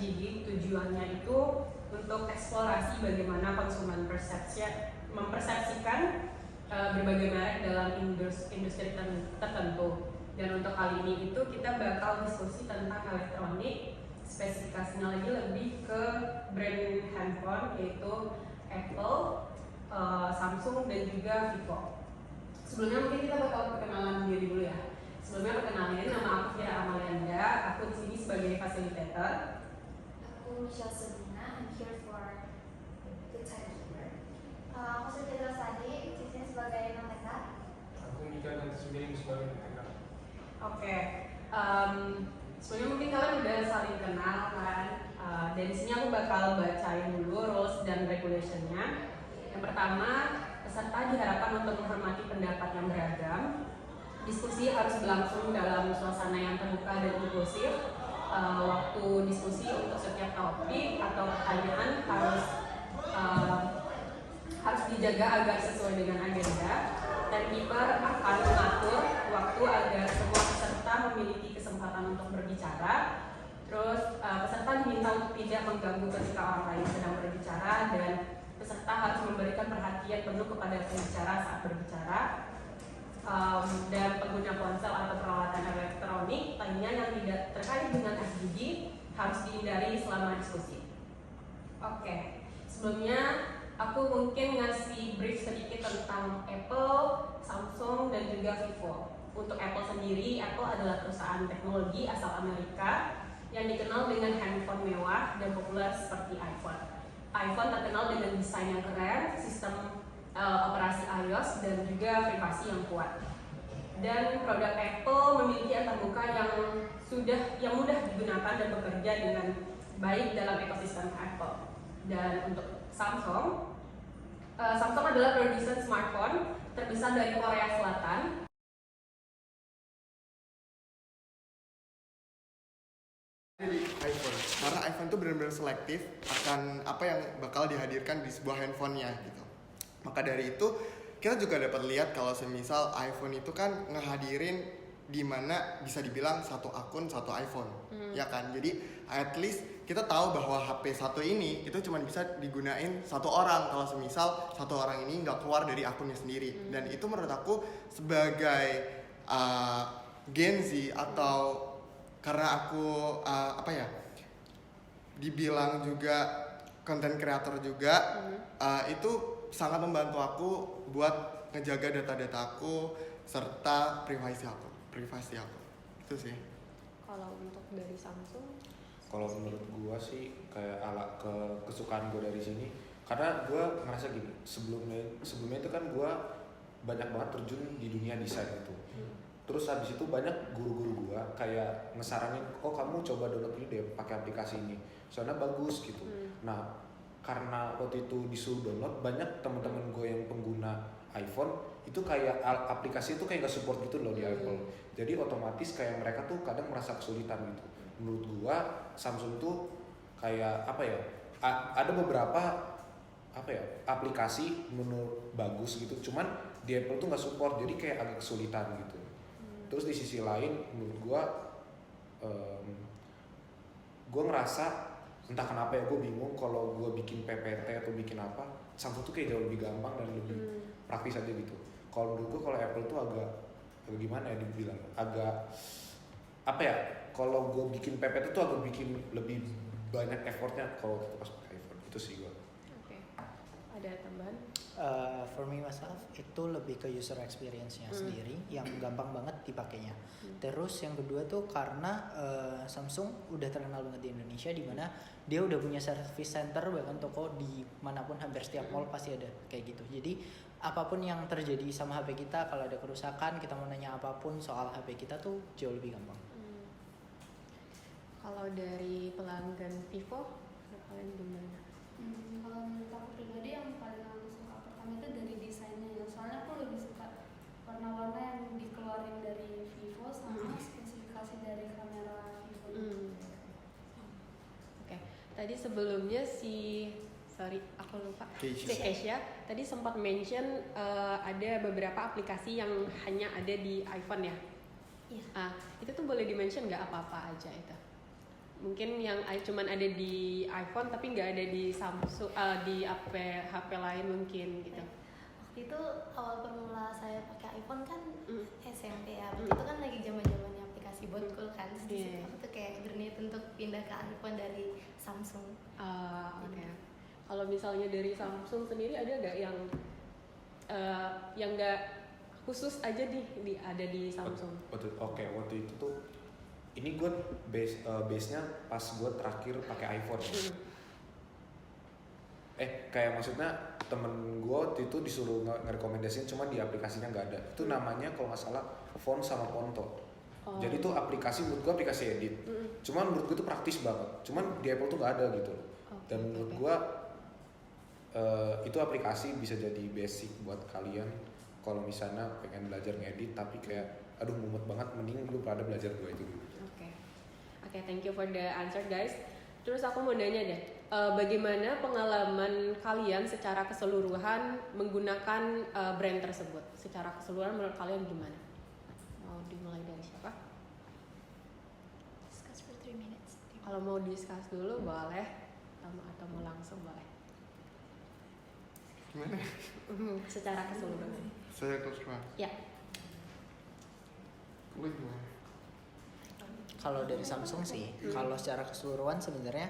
SDG tujuannya itu untuk eksplorasi bagaimana konsumen mempersepsikan berbagai merek dalam industri tertentu. Dan untuk kali ini itu kita bakal diskusi tentang elektronik, spesifikasinya lagi lebih ke brand handphone yaitu Apple, Samsung dan juga Vivo. Sebelumnya mungkin kita bakal perkenalan diri dulu ya. Sebelumnya perkenalin, nama aku Fira Amalianda, aku di sini sebagai fasilitator. Aku Michelle Sabrina, I'm here for the timekeeper. Aku Siti Rosadi, di sini sebagai non-teknik. Aku Mika dan sendiri sebagai teknik. Oke, sebelumnya mungkin kalian udah saling kenal kan. Dan di sini aku bakal bacain dulu rules dan regulation-nya. Yang pertama, peserta diharapkan untuk menghormati pendapat yang beragam. Diskusi harus berlangsung dalam suasana yang terbuka dan inklusif. Waktu diskusi untuk setiap topik atau pertanyaan harus dijaga agar sesuai dengan agenda. Timekeeper akan mengatur waktu agar semua peserta memiliki kesempatan untuk berbicara. Terus peserta diminta untuk tidak mengganggu ketika orang lain sedang berbicara, dan peserta harus memberikan perhatian penuh kepada pembicara saat berbicara. Dan pengguna ponsel atau peralatan elektronik lainnya yang tidak terkait dengan SDG harus dihindari selama diskusi. Oke, sebelumnya aku mungkin ngasih brief sedikit tentang Apple, Samsung, dan juga Vivo. Untuk Apple sendiri, Apple adalah perusahaan teknologi asal Amerika yang dikenal dengan handphone mewah dan populer seperti iPhone. iPhone terkenal dengan desain yang keren, sistem operasi iOS, dan juga privasi yang kuat. Dan produk Apple memiliki antarmuka yang mudah digunakan dan bekerja dengan baik dalam ekosistem Apple. Dan untuk Samsung adalah produsen smartphone terbesar dari Korea Selatan. Dari iPhone, karena iPhone itu benar-benar selektif akan apa yang bakal dihadirkan di sebuah handphonenya gitu. Maka dari itu kita juga dapat lihat kalau semisal iPhone itu kan ngehadirin di mana bisa dibilang satu akun satu iPhone, ya kan. Jadi at least kita tahu bahwa HP satu ini itu cuma bisa digunain satu orang kalau semisal satu orang ini nggak keluar dari akunnya sendiri. Dan itu menurut aku sebagai Gen Z atau karena aku dibilang juga content creator juga, itu sangat membantu aku buat ngejaga data-data aku serta privasi aku itu sih. Kalau untuk dari Samsung, Kalau menurut gua sih kayak kesukaan gua dari sini, karena gua ngerasa gini, sebelumnya itu kan gua banyak banget terjun di dunia desain itu. Terus habis itu banyak guru-guru gua kayak ngesaranin, oh kamu coba download ini deh pakai aplikasi ini, soalnya bagus gitu. Nah, karena waktu itu disuruh download, banyak teman-teman gue yang pengguna iPhone itu kayak aplikasi itu kayak gak support gitu loh di Apple. Jadi otomatis kayak mereka tuh kadang merasa kesulitan gitu. Menurut gue Samsung tuh kayak ada beberapa aplikasi menurut bagus gitu, cuman di Apple tuh gak support, jadi kayak agak kesulitan gitu. Terus di sisi lain menurut gue ngerasa entah kenapa ya, gue bingung kalau gue bikin PPT atau bikin apa, Samsung tuh kayak jauh lebih gampang dan lebih praktis aja gitu. Kalau menurut gue kalau Apple tuh agak gimana ya dibilang, agak kalau gue bikin PPT tuh agak bikin lebih banyak effortnya kalau pas pakai iPhone. Itu sih gue. Oke. Ada tambahan? For me myself itu lebih ke user experience-nya sendiri yang gampang banget dipakainya. Terus yang kedua tuh karena Samsung udah terkenal banget di Indonesia, di mana dia udah punya service center, bahkan toko di manapun hampir setiap mall pasti ada kayak gitu. Jadi apapun yang terjadi sama HP kita, kalau ada kerusakan, kita mau nanya apapun soal HP kita tuh jauh lebih gampang. Kalau dari pelanggan Vivo, kalian gimana? Kalau menurut aku pribadi yang paling aku suka pertama itu dari desainnya ya. Soalnya aku lebih suka warna-warna yang dikeluarin dari Vivo sama spesifikasi dari kamera Vivo. Oke. Tadi sebelumnya aku lupa. Keisha tadi sempat mention ada beberapa aplikasi yang hanya ada di iPhone ya. Iya. Itu tuh boleh di-mention nggak apa-apa aja itu? mungkin yang cuman ada di iPhone tapi nggak ada di Samsung, di HP lain mungkin gitu. Waktu itu awal permula saya pakai iPhone kan SMP ya. Waktu itu kan lagi zaman-zamannya aplikasi Botkul kan. Terus aku tuh kayak berniat untuk pindah ke iPhone dari Samsung. Oke. Kalau misalnya dari Samsung sendiri ada nggak yang nggak khusus aja ada di Samsung? Waktu itu tuh ini gue base-nya pas gue terakhir pakai iPhone. Kayak maksudnya temen gue waktu itu disuruh ngerekomendasiin, cuma di aplikasinya nggak ada. Itu namanya kalau nggak salah Font sama Ponto. Jadi itu aplikasi, menurut gue aplikasi edit. Cuman menurut gue itu praktis banget. Cuman di Apple tuh nggak ada gitu. Dan menurut gue itu aplikasi bisa jadi basic buat kalian kalau misalnya pengen belajar ngedit tapi kayak aduh mumet banget, mending lu pada belajar gue itu dulu. Oke, thank you for the answer guys. Terus aku mau nanya deh, bagaimana pengalaman kalian secara keseluruhan menggunakan brand tersebut? Secara keseluruhan menurut kalian gimana? Mau dimulai dari siapa? Discuss for 3 minutes. Kalau mau discuss dulu boleh, atau mau langsung boleh. Gimana? Secara keseluruhan. Saya keseluruhan. Ya. Gue gimana? Kalau dari Samsung sih, kalau secara keseluruhan sebenarnya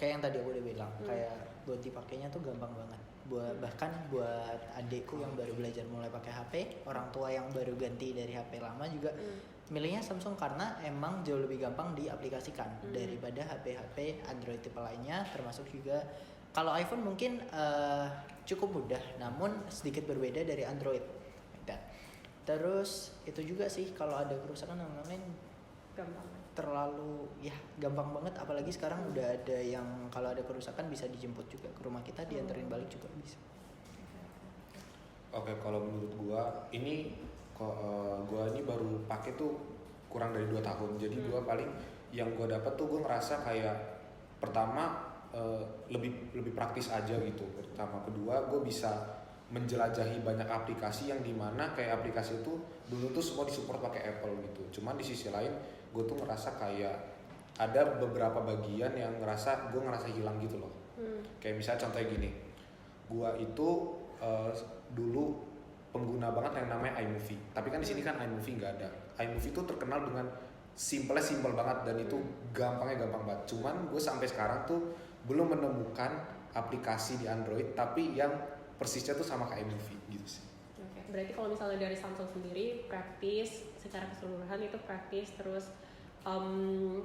kayak yang tadi aku udah bilang, kayak buat dipakainya tuh gampang banget. Bahkan buat adikku yang baru belajar mulai pakai HP, orang tua yang baru ganti dari HP lama juga milihnya Samsung karena emang jauh lebih gampang diaplikasikan daripada HP-HP Android tipe lainnya, termasuk juga kalau iPhone mungkin cukup mudah, namun sedikit berbeda dari Android. Terus itu juga sih kalau ada kerusakan dan lain-lain terlalu gampang banget, apalagi sekarang udah ada yang kalau ada kerusakan bisa dijemput juga ke rumah kita, dianterin balik juga bisa. Oke, kalau menurut gua ini baru pakai tuh kurang dari 2 tahun. Jadi gua paling yang gua dapat tuh gua ngerasa kayak pertama lebih praktis aja gitu. Pertama, kedua gua bisa menjelajahi banyak aplikasi yang dimana kayak aplikasi itu dulu tuh semua disupport pakai Apple gitu. Cuman di sisi lain gue tuh ngerasa kayak ada beberapa bagian yang gue ngerasa hilang gitu loh. Kayak misalnya contohnya gini, gue itu dulu pengguna banget yang namanya iMovie. Tapi kan di sini kan iMovie nggak ada. iMovie tuh terkenal dengan simple banget dan itu gampang banget. Cuman gue sampai sekarang tuh belum menemukan aplikasi di Android tapi yang persisnya tuh sama kayak iMovie gitu sih. Oke, berarti kalau misalnya dari Samsung sendiri praktis secara keseluruhan itu praktis, terus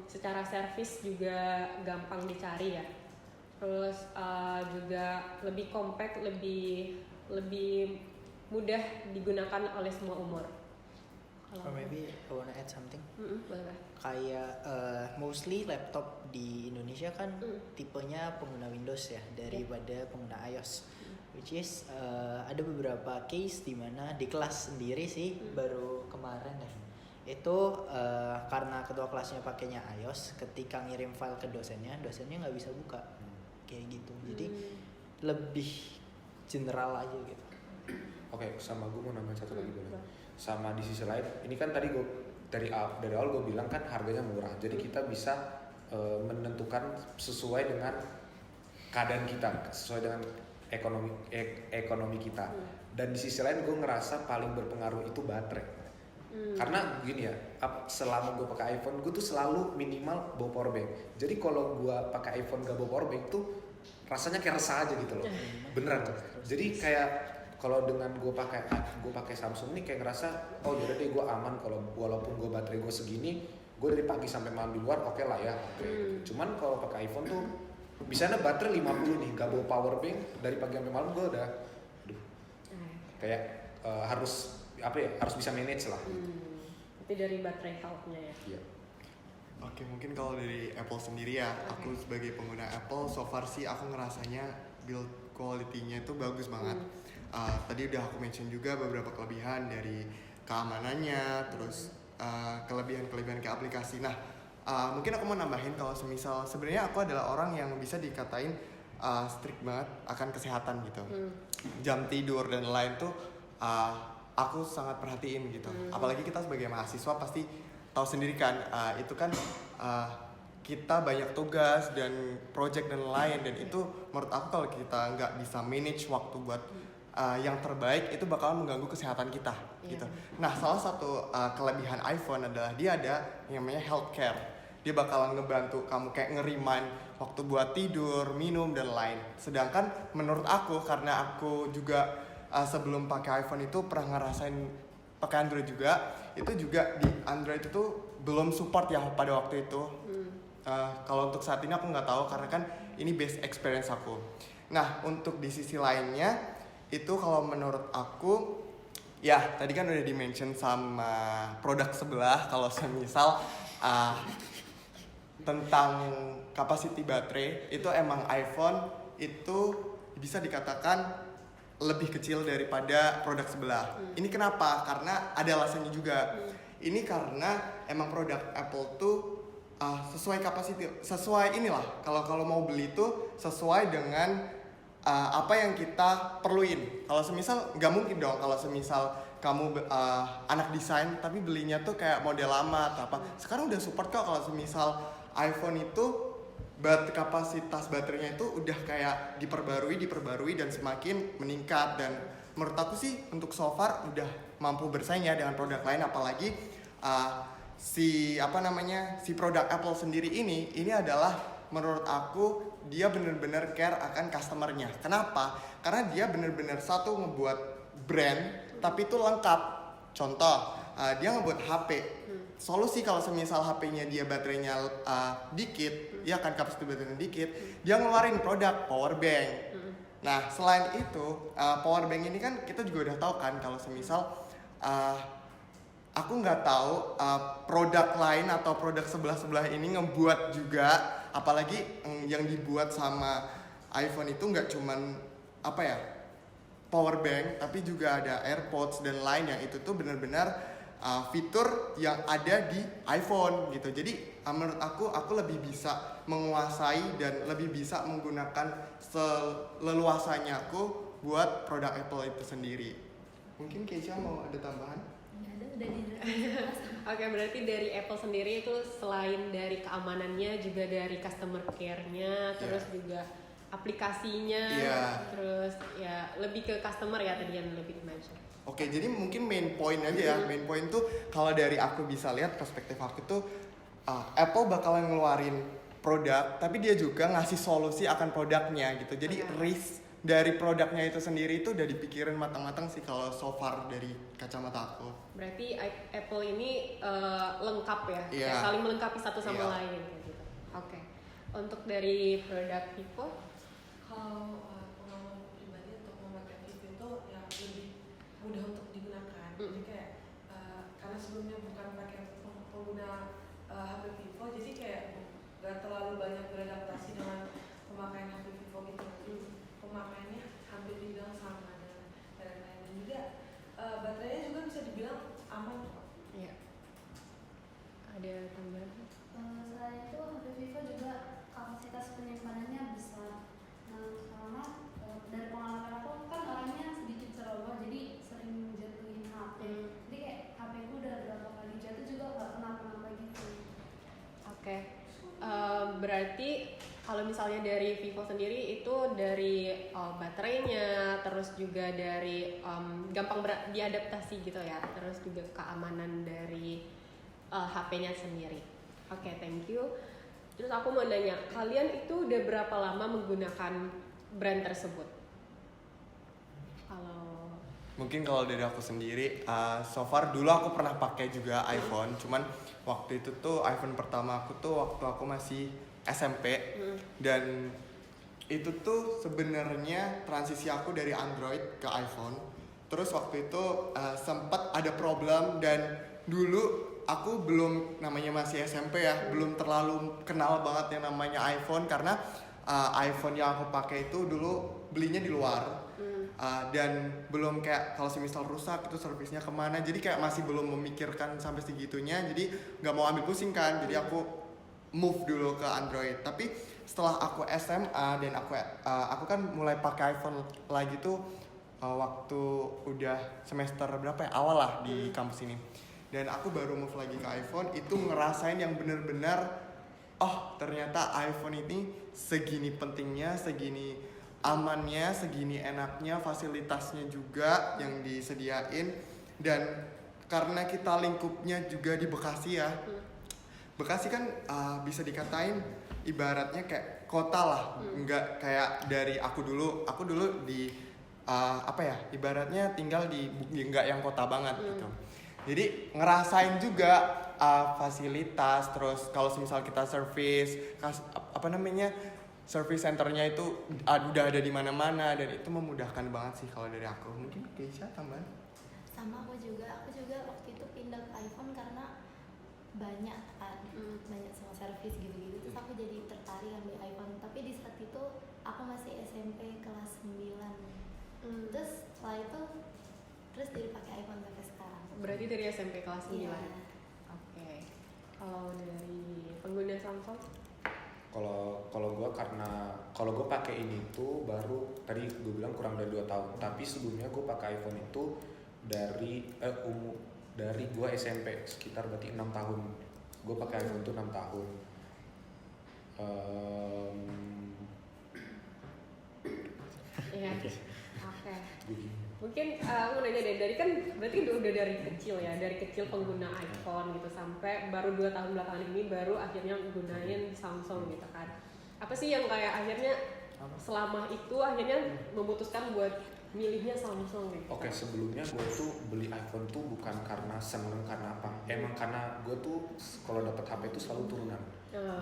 secara servis juga gampang dicari ya. Terus juga lebih compact, lebih mudah digunakan oleh semua umur. Or maybe I wanna add something. Boleh. Kayak mostly laptop di Indonesia kan tipenya pengguna Windows ya daripada pengguna iOS. Which is ada beberapa case di mana di kelas sendiri sih baru kemarin ya. Itu karena ketua kelasnya pakainya iOS, ketika ngirim file ke dosennya nggak bisa buka kayak gitu. Jadi lebih general aja gitu. Oke, sama gue mau nambahin satu lagi boleh. Sama di sisi lain, ini kan tadi gue dari awal gue bilang kan harganya murah. Jadi kita bisa menentukan sesuai dengan keadaan kita, sesuai dengan ekonomi kita. Dan di sisi lain gue ngerasa paling berpengaruh itu baterai. Karena gini ya, selama gue pakai iPhone gue tuh selalu minimal bawa power bank. Jadi kalau gue pakai iPhone gak bawa power bank tuh rasanya kayak resah aja gitu loh. Beneran. Jadi kayak kalau dengan gue pakai Samsung nih kayak ngerasa oh yaudah deh gue aman, kalau walaupun gue baterai gue segini, gue dari pagi sampai malam di luar oke lah ya. Cuman kalau pakai iPhone tuh misalnya baterai 50 nih, gak bawa power bank dari pagi sampai malam gue udah kayak harus bisa manage lah. Itu dari baterai health-nya ya. Iya. Oke, mungkin kalau dari Apple sendiri ya, aku sebagai pengguna Apple so far sih aku ngerasanya build quality-nya itu bagus banget. Tadi udah aku mention juga beberapa kelebihan dari keamanannya, terus kelebihan-kelebihan ke aplikasi. Nah, mungkin aku mau nambahin kalau semisal sebenarnya aku adalah orang yang bisa dikatain strict banget akan kesehatan gitu. Jam tidur dan lain tuh aku sangat perhatiin gitu. Apalagi kita sebagai mahasiswa pasti tahu sendiri kan, itu kan kita banyak tugas dan project dan lain, dan itu menurut aku kalau kita nggak bisa manage waktu buat yang terbaik, itu bakalan mengganggu kesehatan kita gitu. Nah, salah satu kelebihan iPhone adalah dia ada yang namanya healthcare. Dia bakalan ngebantu kamu kayak ngerimain waktu buat tidur, minum dan lain. Sedangkan menurut aku, karena aku juga sebelum pakai iPhone itu pernah ngerasain pakai Android juga, itu juga di Android itu belum support ya pada waktu itu. Kalau untuk saat ini aku nggak tahu karena kan ini base experience aku. Nah, untuk di sisi lainnya itu kalau menurut aku ya tadi kan udah di-mention sama produk sebelah kalau semisal tentang capacity baterai, itu emang iPhone itu bisa dikatakan lebih kecil daripada produk sebelah. Ini kenapa? Karena ada alasannya juga. Ini karena emang produk Apple tuh sesuai kapasiti, sesuai inilah kalau mau beli itu sesuai dengan apa yang kita perluin. Kalau semisal nggak mungkin dong kalau semisal kamu anak desain tapi belinya tuh kayak model lama atau apa. Sekarang udah support kok kalau semisal iPhone itu kapasitas baterainya itu udah kayak diperbarui dan semakin meningkat, dan menurut aku sih untuk so far udah mampu bersaing ya dengan produk lain, apalagi si produk Apple sendiri ini adalah menurut aku dia benar-benar care akan customernya. Kenapa? Karena dia benar-benar satu ngebuat brand tapi itu lengkap. Contoh, dia ngebuat HP. Solusi kalau semisal HP-nya dia baterainya dikit, ya kan kapasitas baterainya dikit, dia ngeluarin produk power bank. Nah, selain itu power bank ini kan kita juga udah tahu kan kalau semisal aku nggak tahu produk lain atau produk sebelah ini ngebuat juga, apalagi yang dibuat sama iPhone itu nggak cuman power bank, tapi juga ada AirPods dan lain yang itu tuh benar-benar fitur yang ada di iPhone gitu. Jadi menurut aku lebih bisa menguasai dan lebih bisa menggunakan seleluasanya aku buat produk Apple itu sendiri. Mungkin Keisha mau ada tambahan? Oke, berarti dari Apple sendiri itu selain dari keamanannya juga dari customer care-nya, terus juga aplikasinya, terus ya lebih ke customer ya tadi yang lebih dimention. Oke, jadi mungkin main point aja ya. Main point tuh kalau dari aku bisa lihat perspektif aku tuh Apple bakalan ngeluarin produk, tapi dia juga ngasih solusi akan produknya gitu. Jadi risk dari produknya itu sendiri itu udah dipikirin matang-matang sih kalau so far dari kacamata aku. Berarti Apple ini lengkap ya, kayak saling melengkapi satu sama lain gitu. Oke. Untuk dari produk Vivo, kalau pengalaman pribadi untuk memakai Vivo itu yang lebih mudah untuk digunakan. Jadi kayak karena sebelumnya bukan pakai pengguna HP Vivo, jadi kayak gak terlalu banyak beradaptasi dengan pemakaian HP Vivo gitu. Pemakaiannya hampir dibilang sama dan lain-lain, dan juga baterainya juga bisa dibilang aman kok. Iya. Ada tambahan? Selain itu HP Vivo juga kapasitas penyimpanannya besar. Nah, karena dari pengalaman aku kan orangnya sedikit ceroboh, jadi sering jatuhin HP. Jadi kayak HP ku udah berapa kali jatuh juga nggak kenapa-napa gitu. Oke. Berarti kalau misalnya dari Vivo sendiri itu dari baterainya, terus juga dari gampang diadaptasi gitu ya, terus juga keamanan dari HP-nya sendiri. Oke, thank you. Terus aku mau nanya, kalian itu udah berapa lama menggunakan brand tersebut? Mungkin kalau dari aku sendiri, so far dulu aku pernah pakai juga iPhone, cuman waktu itu tuh iPhone pertama aku tuh waktu aku masih SMP, dan itu tuh sebenarnya transisi aku dari Android ke iPhone. Terus waktu itu sempat ada problem, dan dulu aku belum, namanya masih SMP ya, belum terlalu kenal banget yang namanya iPhone, karena iPhone yang aku pakai itu dulu belinya di luar. Dan belum kayak kalau semisal rusak itu servisnya kemana, jadi kayak masih belum memikirkan sampai segitunya, jadi nggak mau ambil pusing kan, jadi aku move dulu ke Android. Tapi setelah aku SMA dan aku kan mulai pakai iPhone lagi tuh waktu udah semester berapa ya, awal lah di kampus ini, dan aku baru move lagi ke iPhone. Itu ngerasain yang bener-bener ternyata iPhone ini segini pentingnya, segini amannya, segini enaknya, fasilitasnya juga yang disediain. Dan karena kita lingkupnya juga di Bekasi ya, Bekasi kan bisa dikatain ibaratnya kayak kota lah, nggak kayak dari aku dulu di ibaratnya tinggal di nggak yang kota banget gitu. Jadi ngerasain juga fasilitas, terus kalau misal kita service service centernya itu udah ada di mana-mana, dan itu memudahkan banget sih kalau dari aku. Mungkin Keisha tambahan? Sama aku juga waktu itu pindah ke iPhone karena banyak kan, banyak semua service gitu-gitu, terus aku jadi tertarik ambil iPhone. Tapi di saat itu aku masih SMP kelas 9. Terus setelah itu terus jadi pakai iPhone sampai sekarang. Berarti dari SMP kelas 9. Iya. Oke. Kalau dari pengguna Samsung? Kalau gue pakai ini tuh baru tadi gue bilang kurang dari 2 tahun. Tapi sebelumnya gue pakai iPhone itu dari gue SMP sekitar berarti 6 tahun. Gue pakai iPhone tuh 6 tahun. Iya. Oke. Mungkin aku nanya deh, dari kan berarti udah dari kecil ya, dari kecil pengguna iPhone gitu sampai baru 2 tahun belakangan ini baru akhirnya gunain Samsung gitu kan. Apa sih yang kayak akhirnya selama itu akhirnya memutuskan buat milihnya Samsung gitu? Oke, sebelumnya gue tuh beli iPhone tuh bukan karena seneng, karena apa? Emang karena gue tuh kalau dapet HP tuh selalu turunan.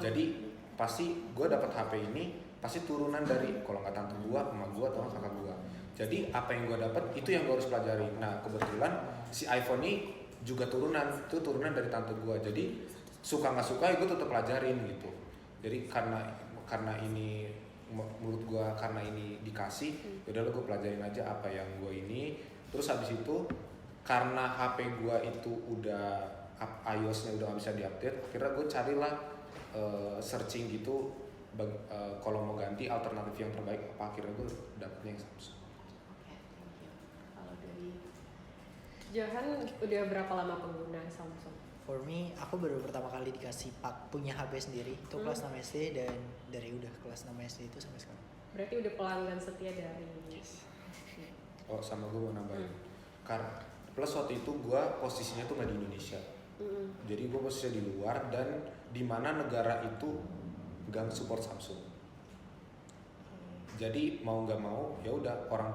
Jadi pasti gue dapet HP ini pasti turunan dari kalau nggak tante gue, emak gue atau kakak gue. Jadi apa yang gue dapet itu yang gue harus pelajari. Nah kebetulan si iPhone ini juga turunan dari tante gue. Jadi suka nggak suka gue tetap pelajarin gitu. Jadi karena ini menurut gue karena ini dikasih, yaudah gue pelajarin aja apa yang gue ini. Terus habis itu karena HP gue itu udah iOS-nya udah nggak bisa diupdate, akhirnya gue carilah searching gitu kalau mau ganti alternatif yang terbaik apa, akhirnya gue dapetnya yang Samsung. Oke, thank you. Kalau dari Johan udah berapa lama pengguna Samsung? For me, aku baru pertama kali dikasih punya HP sendiri itu kelas 6 SD, dan dari udah kelas 6 SD itu sampai sekarang. Berarti udah pelanggan setia dari Oh sama gue mau nambahin. Karena plus waktu itu gue posisinya tuh nggak di Indonesia. Jadi gue posisinya di luar dan di mana negara itu nggak support Samsung. Jadi mau nggak mau ya udah orang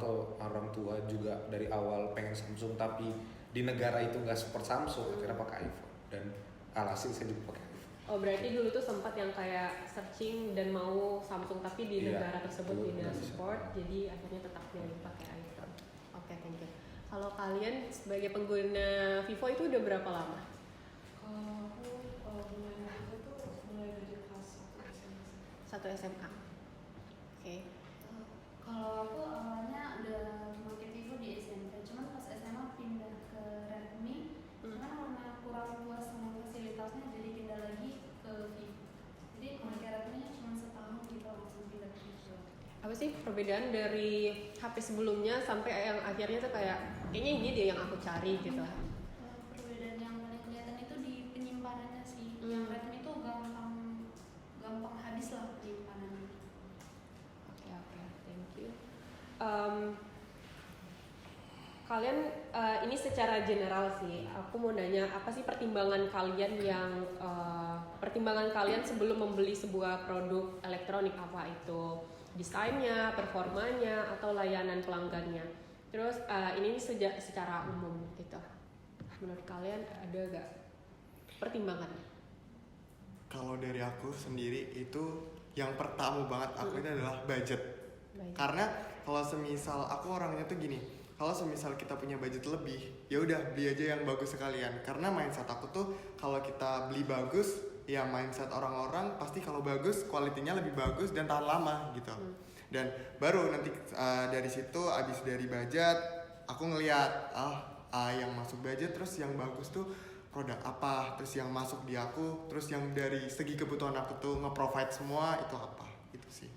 tua juga dari awal pengen Samsung, tapi di negara itu nggak support Samsung, akhirnya pakai iPhone. Dan alhasil saya juga pakai iPhone. Oh berarti dulu tuh sempat yang kayak searching dan mau Samsung tapi di negara tersebut tidak support, jadi akhirnya tetap pilih pakai iPhone. Oke, thank you. Kalau kalian sebagai pengguna Vivo itu udah berapa lama? Kalau aku mulai itu tuh mulai dari kelas 1 SMA. 1 SMA. Oke. Kalau aku awalnya udah pakai Vivo di SMP, cuman pas SMA pindah ke Redmi karena kurang puas sama fasilitasnya, jadi pindah lagi ke Vivo. Jadi pakai Redmi cuma setahun gitu langsung pindah ke Vivo. Apa sih perbedaan dari HP sebelumnya sampai yang akhirnya tuh kayaknya ini dia yang aku cari gitu? Perbedaan yang paling kelihatan itu di penyimpanannya sih. Yang Redmi itu gampang habis lah penyimpanannya. Oke, thank you. Kalian ini secara general sih, aku mau nanya apa sih pertimbangan kalian sebelum membeli sebuah produk elektronik, apa itu desainnya, performanya, atau layanan pelanggannya. Terus ini secara umum gitu. Menurut kalian ada gak pertimbangannya? Kalau dari aku sendiri itu yang pertama banget aku ini adalah budget. Karena kalau semisal aku orangnya tuh gini, kalau semisal kita punya budget lebih, ya udah beli aja yang bagus sekalian. Karena mindset aku tuh kalau kita beli bagus, ya mindset orang-orang pasti kalau bagus kualitinya lebih bagus dan tahan lama gitu. Dan baru nanti dari situ abis dari budget aku ngelihat yang masuk budget, terus yang bagus tuh produk apa, terus yang masuk di aku, terus yang dari segi kebutuhan aku tuh nge-provide semua itu apa, itu sih.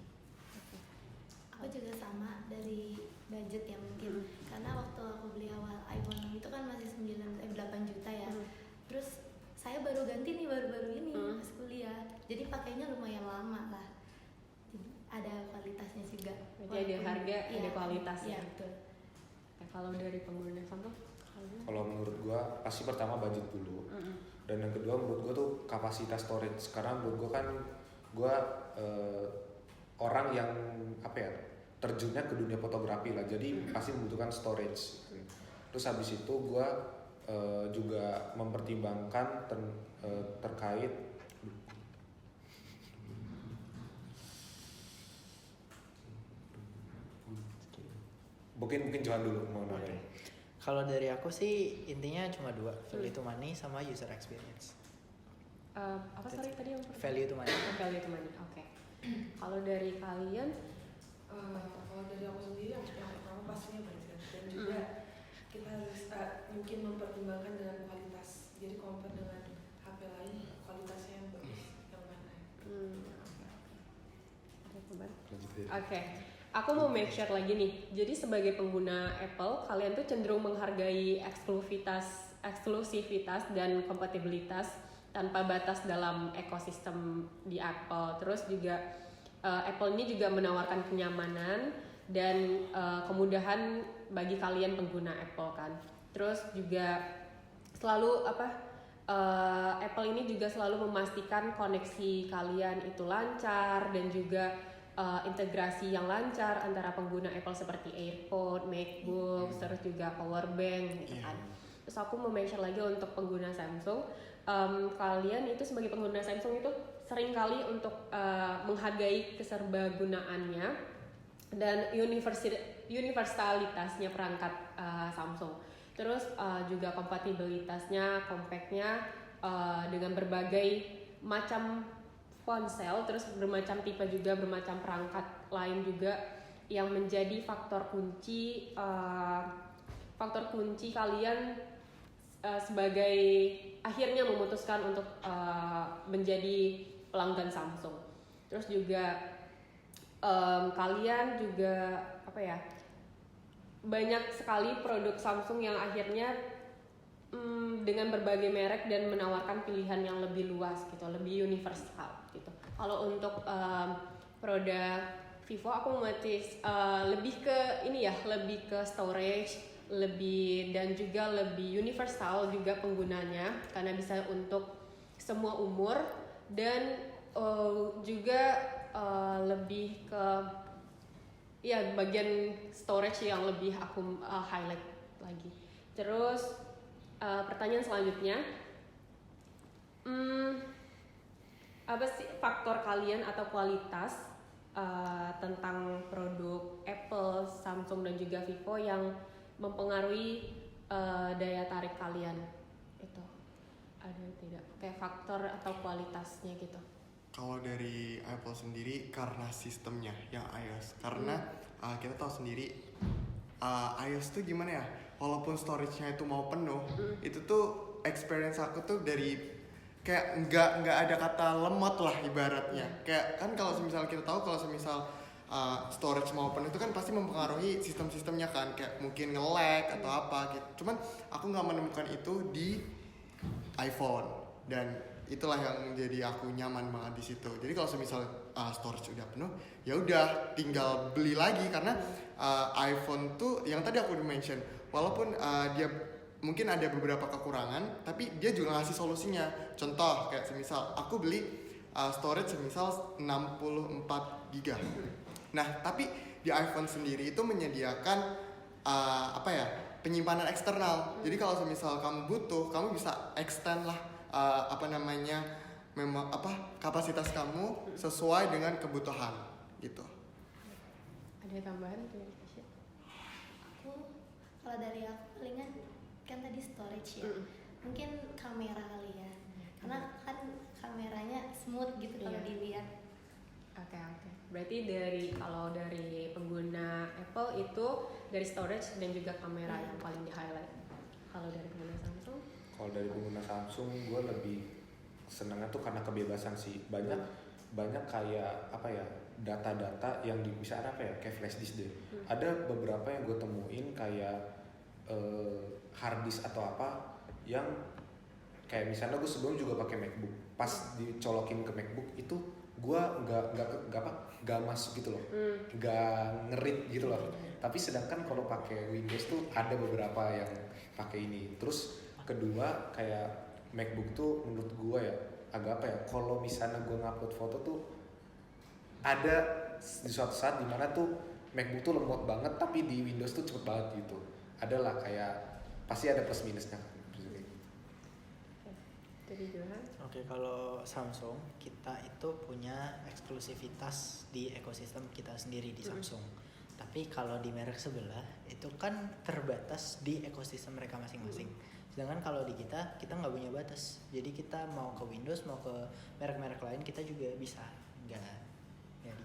Aku juga sama dari budget ya mungkin, karena waktu aku beli awal iPhone itu kan masih 8 juta ya. Terus saya baru ganti nih baru-baru ini pas kuliah, jadi pakainya lumayan lama lah. Jadi ada kualitasnya juga. Berarti ada harga, ada kualitas Iya ya. betul. Nah, kalau dari pengguna Samsung, Kalau menurut gua pasti pertama budget dulu. Dan yang kedua menurut gua tuh kapasitas storage. Karena menurut gua kan gua orang yang apa ya, terjunnya ke dunia fotografi lah. Jadi pasti membutuhkan storage. Terus habis itu gua juga mempertimbangkan terkait mungkin Johan dulu mau nanya. Kalau dari aku sih intinya cuma dua, value to money sama user experience. apa sorry tadi yang pertama? Value to money. Value to money, oke. Kalau dari kalian, Kalau dari aku sendiri yang pertama pastinya budget, dan juga kita harus mungkin mempertimbangkan dengan kualitas. Jadi compare dengan HP lain, kualitasnya yang bagus yang mana? Oke, aku mau make sure lagi nih. Jadi sebagai pengguna Apple, kalian tuh cenderung menghargai eksklusivitas dan kompatibilitas tanpa batas dalam ekosistem di Apple. Terus juga Apple ini juga menawarkan kenyamanan dan kemudahan bagi kalian pengguna Apple kan. Terus juga selalu Apple ini juga selalu memastikan koneksi kalian itu lancar dan juga integrasi yang lancar antara pengguna Apple seperti AirPod, MacBook, terus juga power bank gitu kan. Terus aku mau mention lagi untuk pengguna Samsung, kalian itu sebagai pengguna Samsung itu sering kali untuk menghargai keserbagunaannya dan universalitasnya perangkat Samsung. Terus juga kompatibilitasnya, compactnya dengan berbagai macam ponsel, terus bermacam tipe juga, bermacam perangkat lain juga yang menjadi faktor kunci kalian sebagai akhirnya memutuskan untuk menjadi pelanggan Samsung. Terus juga kalian juga banyak sekali produk Samsung yang akhirnya dengan berbagai merek dan menawarkan pilihan yang lebih luas gitu, lebih universal gitu. Kalau untuk produk Vivo aku lebih ke lebih ke storage, lebih dan juga lebih universal juga penggunanya karena bisa untuk semua umur dan juga lebih ke bagian storage yang lebih aku highlight lagi. Terus pertanyaan selanjutnya, apa sih faktor kalian atau kualitas tentang produk Apple, Samsung dan juga Vivo yang mempengaruhi daya tarik kalian? Itu ada tidak? Kayak faktor atau kualitasnya gitu? Kalau dari Apple sendiri karena sistemnya yang iOS, karena kita tahu sendiri iOS tuh gimana ya, walaupun storage-nya itu mau penuh, itu tuh experience aku tuh dari kayak nggak ada kata lemot lah ibaratnya. Kayak kan kalau semisal kita tahu kalau semisal storage mau penuh itu kan pasti mempengaruhi sistem-sistemnya kan, kayak mungkin nge-lag atau apa gitu. Cuman aku nggak menemukan itu di iPhone dan itulah yang menjadi aku nyaman banget di situ. Jadi kalau semisal storage udah penuh, ya udah tinggal beli lagi karena iPhone tuh yang tadi aku udah mention, walaupun dia mungkin ada beberapa kekurangan, tapi dia juga ngasih solusinya. Contoh kayak semisal aku beli storage semisal 64 GB. Nah, tapi di iPhone sendiri itu menyediakan penyimpanan eksternal. Jadi kalau semisal kamu butuh, kamu bisa extend lah kapasitas kamu sesuai dengan kebutuhan gitu. Ada tambahan dari Tasya? Kalau dari aku palingan kan tadi storage ya, mungkin kamera kali ya, karena kan kameranya smooth gitu kalau dilihat. Oke. Berarti kalau dari pengguna Apple itu dari storage dan juga kamera yang paling di highlight. Kalau dari pengguna Samsung? Kalau dari pengguna Samsung, gue lebih senangnya tuh karena kebebasan sih. Banyak kayak data-data yang bisa kayak flash disk deh. Ada beberapa yang gue temuin kayak hard disk atau apa yang kayak misalnya gue sebelum juga pakai MacBook, pas dicolokin ke MacBook itu gue nggak masuk gitu loh, nggak ngerit gitu loh. Tapi sedangkan kalau pakai Windows tuh ada beberapa yang pakai ini. Terus kedua kayak MacBook tuh menurut gue ya agak apa ya, kalau misalnya gue ngupload foto tuh ada di suatu saat dimana tuh MacBook tuh lemot banget, tapi di Windows tuh cepet banget gitu. Adalah kayak pasti ada plus minusnya. Jadi Johan. Oke, kalau Samsung kita itu punya eksklusivitas di ekosistem kita sendiri di Samsung. Tapi kalau di merek sebelah itu kan terbatas di ekosistem mereka masing-masing. Sedangkan kalau di kita nggak punya batas. Jadi kita mau ke Windows, mau ke merek-merek lain kita juga bisa. Nggak jadi.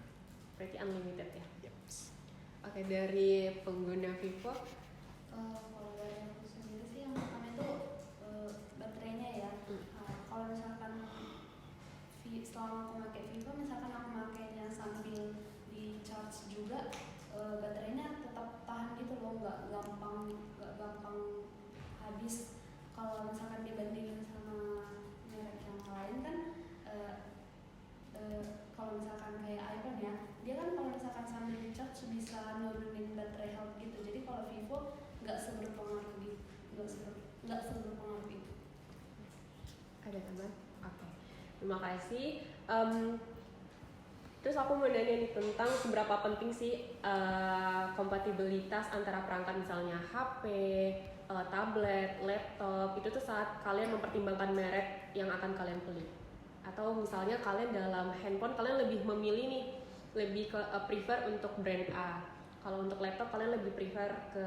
Berarti unlimited ya. Yeps. Oke, dari pengguna Vivo. Kalau dari aku sendiri sih yang pertama itu baterainya ya. Kalau misalkan selama aku pakai Vivo, misalkan aku makainya sambil di charge juga, baterainya tetap tahan gitu loh, nggak gampang habis. Kalau misalkan dibandingin sama merek yang lain kan, kalau misalkan kayak iPhone ya, dia kan kalau misalkan sambil di charge bisa nurunin baterai health gitu. Jadi kalau Vivo nggak seberpengaruh gitu, nggak seberpengaruh itu. Ada teman? Oke. Terima kasih. Terus aku mau nanya nih tentang seberapa penting sih kompatibilitas antara perangkat, misalnya HP, tablet, laptop, itu tuh saat kalian mempertimbangkan merek yang akan kalian beli. Atau misalnya kalian dalam handphone kalian lebih memilih nih, lebih ke prefer untuk brand A. Kalau untuk laptop kalian lebih prefer ke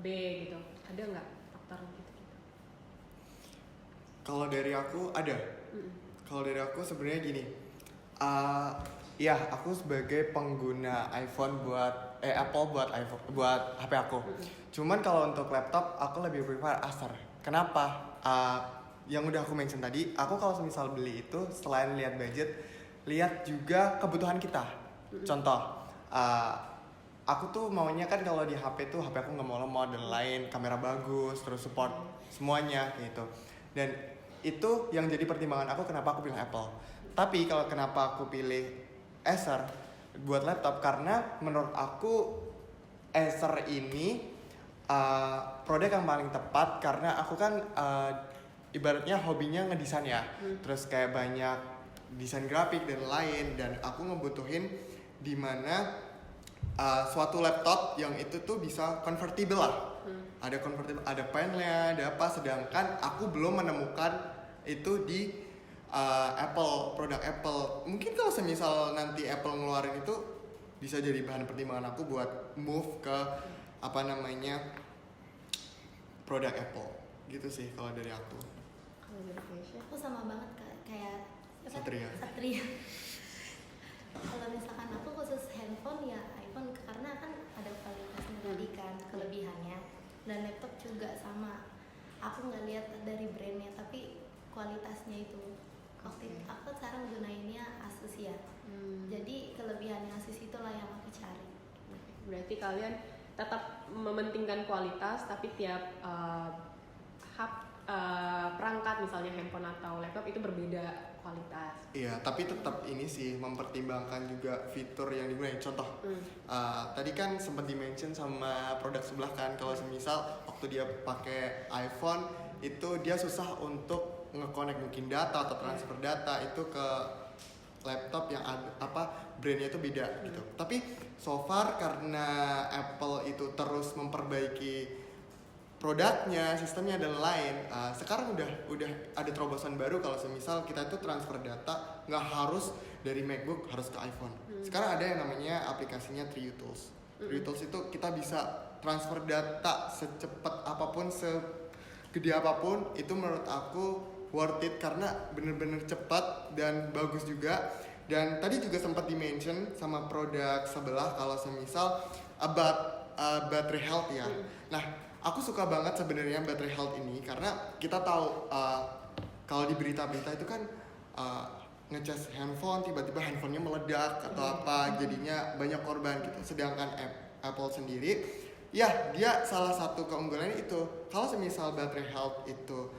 B gitu. Ada nggak faktor gitu? Kalau dari aku ada. Kalau dari aku sebenarnya gini. Ya, aku sebagai pengguna iPhone Apple buat HP aku. Cuman kalau untuk laptop aku lebih prefer Acer. Kenapa? Yang udah aku mention tadi, aku kalau misal beli itu selain lihat budget, lihat juga kebutuhan kita. Contoh, aku tuh maunya kan kalau di HP tuh HP aku nggak mau lemot dan lain, kamera bagus, terus support semuanya gitu. Dan itu yang jadi pertimbangan aku kenapa aku pilih Apple. Tapi kalau kenapa aku pilih Acer buat laptop, karena menurut aku Acer ini produk yang paling tepat, karena aku kan ibaratnya hobinya ngedesain ya. Terus kayak banyak desain grafik dan lain, dan aku ngebutuhin dimana suatu laptop yang itu tuh bisa convertible lah. Ada convertible, ada pennya, ada apa. Sedangkan aku belum menemukan itu di Apple, produk Apple. Mungkin kalau semisal nanti Apple ngeluarin itu bisa jadi bahan pertimbangan aku buat move ke produk Apple. Gitu sih kalau dari aku. Aku sama banget kayak Satria. Kalau misalkan aku khusus handphone ya iPhone, karena kan ada kualitasnya tadi kan, kelebihannya. Dan laptop juga sama. Aku nggak lihat dari brandnya, tapi kualitasnya itu. Waktu itu aku sekarang gunainnya Asus ya. Jadi kelebihannya Asus itulah yang aku cari. Berarti kalian tetap mementingkan kualitas, tapi tiap perangkat misalnya handphone atau laptop itu berbeda kualitas. Iya, tapi tetap ini sih mempertimbangkan juga fitur yang digunakan. Contoh, tadi kan sempat di-mention sama produk sebelah kan, kalau semisal waktu dia pakai iPhone itu dia susah untuk nge-connect mungkin data atau transfer data itu ke laptop yang brandnya itu beda gitu. Tapi so far karena Apple itu terus memperbaiki produknya, sistemnya dan lain, sekarang udah ada terobosan baru kalau semisal kita itu transfer data nggak harus dari MacBook harus ke iPhone. Sekarang ada yang namanya aplikasinya TrueTools. TrueTools itu kita bisa transfer data secepat apapun, segede apapun. Itu menurut aku worth it karena bener-bener cepat dan bagus juga. Dan tadi juga sempat di-mention sama produk sebelah kalau semisal about battery health ya. Nah, aku suka banget sebenarnya battery health ini karena kita tahu kalau di berita-berita itu kan ngecas handphone tiba-tiba handphonenya meledak atau apa, jadinya banyak korban gitu. Sedangkan Apple sendiri ya dia salah satu keunggulannya itu kalau semisal battery health itu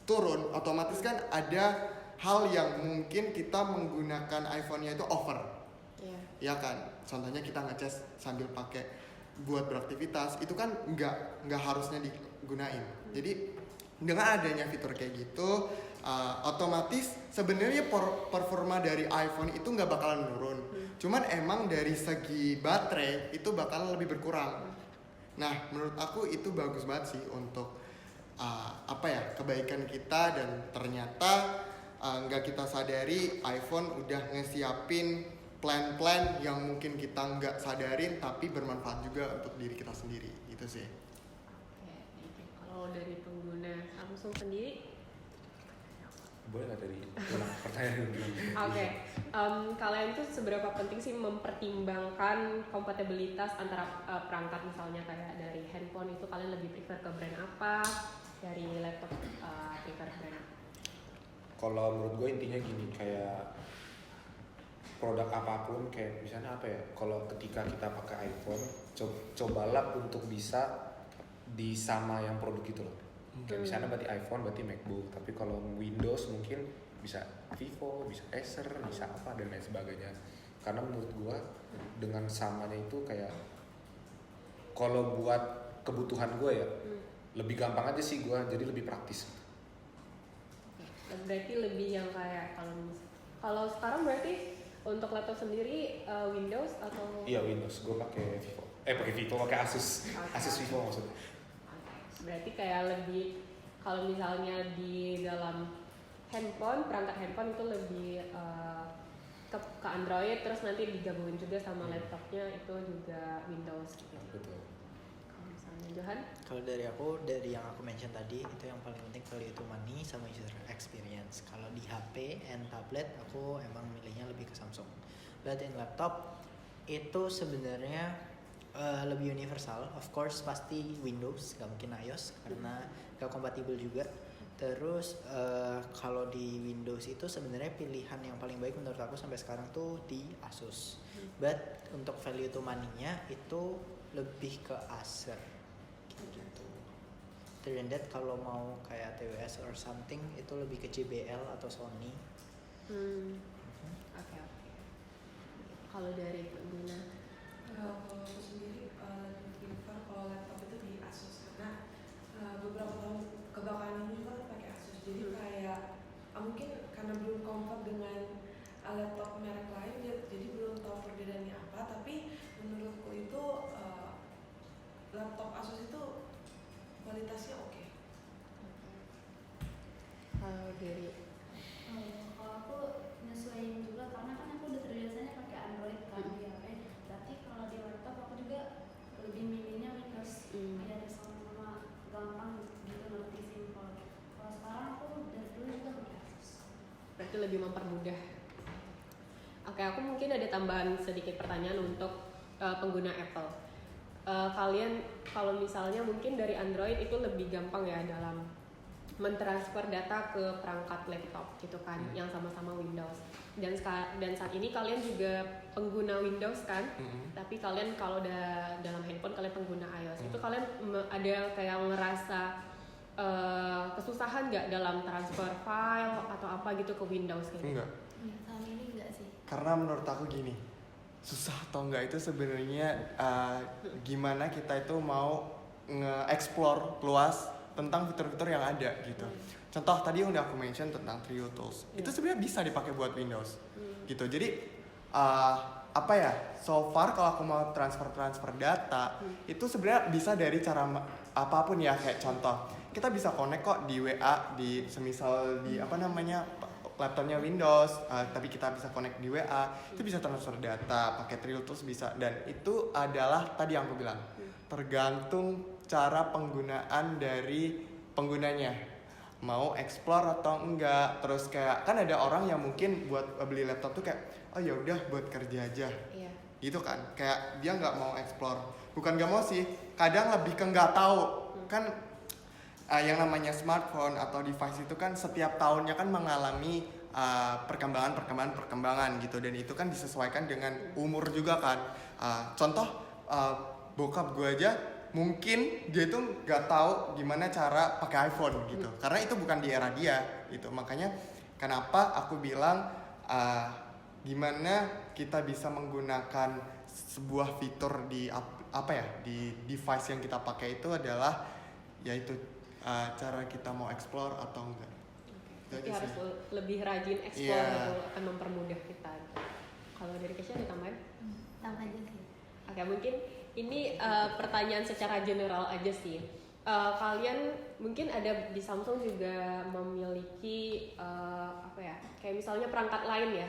turun, otomatis kan ada hal yang mungkin kita menggunakan iPhone-nya itu over. Ya kan, contohnya kita ngecas sambil pakai buat beraktivitas, itu kan nggak harusnya digunain. Jadi dengan adanya fitur kayak gitu, otomatis sebenarnya performa dari iPhone itu nggak bakalan menurun. Cuman emang dari segi baterai itu bakalan lebih berkurang. Nah, menurut aku itu bagus banget sih untuk kebaikan kita, dan ternyata nggak kita sadari iPhone udah ngesiapin plan-plan yang mungkin kita nggak sadarin tapi bermanfaat juga untuk diri kita sendiri, gitu sih. Oke. Kalau dari pengguna Samsung sendiri, boleh nggak dari ulang pertanyaan dulu? Oke. Kalian tuh seberapa penting sih mempertimbangkan kompatibilitas antara perangkat, misalnya kayak dari handphone itu kalian lebih prefer ke brand apa, dari laptop prefer brand apa? Kalau menurut gue intinya gini, kayak produk apapun, kayak misalnya apa ya, kalau ketika kita pakai iPhone, cobalah untuk bisa di sama yang produk itu loh. Kayak misalnya berarti iPhone, berarti MacBook, tapi kalau Windows mungkin bisa Vivo, bisa Acer, bisa apa dan lain sebagainya. Karena menurut gua dengan samanya itu kayak, kalau buat kebutuhan gua ya lebih gampang aja sih gua, jadi lebih praktis. Berarti lebih yang kayak kalau sekarang berarti untuk laptop sendiri Windows atau? Iya, Windows. Gua pakai Vivo. Pakai Asus. Okay. Asus Vivo maksudnya. Berarti kayak lebih, kalau misalnya di dalam handphone, perangkat handphone itu lebih ke Android, terus nanti digabungin juga sama laptopnya itu juga Windows gitu. Betul. Kalau misalnya Johan? Kalau dari aku, dari yang aku mention tadi, itu yang paling penting value to money sama user experience. Kalau di HP and tablet, aku emang milihnya lebih ke Samsung. But in laptop, itu sebenarnya lebih universal. Of course pasti Windows, gak mungkin iOS karena gak kompatibel juga. Terus kalau di Windows itu sebenarnya pilihan yang paling baik menurut aku sampai sekarang tuh di Asus. But untuk value to money-nya itu lebih ke Acer gitu. Other than that, kalau mau kayak TWS or something itu lebih ke JBL atau Sony. Oke. Kalau dari pengguna? Kalau aku sendiri prefer kalau laptop itu di Asus, karena beberapa tahun kebelakangan ini juga pakai Asus, jadi kayak mungkin karena belum comfort dengan laptop merek lain, jadi belum tahu perbedaannya apa, tapi menurutku itu laptop Asus itu kualitasnya oke. Kalau dari Kalau aku nyesuaiin juga karena kan aku udah terbiasanya pakai Android kan di HP. Berarti kalau di laptop aku juga lebih milihnya Windows. Biar sama-sama gampang gitu, ngerti, simple. Kalau sekarang aku dari dulu juga pakai Asus. berarti lebih mempermudah. Oke, aku mungkin ada tambahan sedikit pertanyaan untuk pengguna Apple. Kalian kalau misalnya mungkin dari Android itu lebih gampang ya dalam mentransfer data ke perangkat laptop gitu kan, yang sama-sama Windows. Dan saat ini kalian juga pengguna Windows kan, tapi kalian kalau dalam handphone kalian pengguna iOS. Itu kalian ada kayak ngerasa kesusahan nggak dalam transfer file atau apa gitu ke Windows gitu? Enggak. Ya, tahun ini enggak sih. Karena menurut aku gini, susah atau enggak itu sebenarnya gimana kita itu mau nge-explore luas tentang fitur-fitur yang ada gitu. Contoh tadi yang udah aku mention tentang Trio Tools, itu sebenarnya bisa dipakai buat Windows gitu. Jadi so far kalau aku mau transfer data itu sebenarnya bisa dari cara apapun ya, kayak contoh kita bisa connect kok di WA, di semisal di laptopnya Windows, tapi kita bisa connect di WA, itu bisa transfer data pakai Trio Tools bisa. Dan itu adalah tadi yang aku bilang, tergantung cara penggunaan dari penggunanya, mau explore atau enggak. Terus kayak kan ada orang yang mungkin buat beli laptop tuh kayak oh ya udah buat kerja aja, gitu kan, kayak dia nggak mau explore. Bukan nggak mau sih, kadang lebih ke nggak tahu kan. Yang namanya smartphone atau device itu kan setiap tahunnya kan mengalami perkembangan gitu, dan itu kan disesuaikan dengan umur juga kan. Contoh bokap gue aja mungkin dia itu nggak tahu gimana cara pakai iPhone gitu, karena itu bukan di era dia gitu. Makanya kenapa aku bilang gimana kita bisa menggunakan sebuah fitur di di device yang kita pakai itu adalah yaitu cara kita mau explore atau enggak. Jadi harus lebih rajin explore gitu, akan mempermudah kita. Kalau dari Kesha ada tambahan? Sama aja sih. Oke, mungkin ini pertanyaan secara general aja sih. Kalian mungkin ada di Samsung juga memiliki kayak misalnya perangkat lain ya,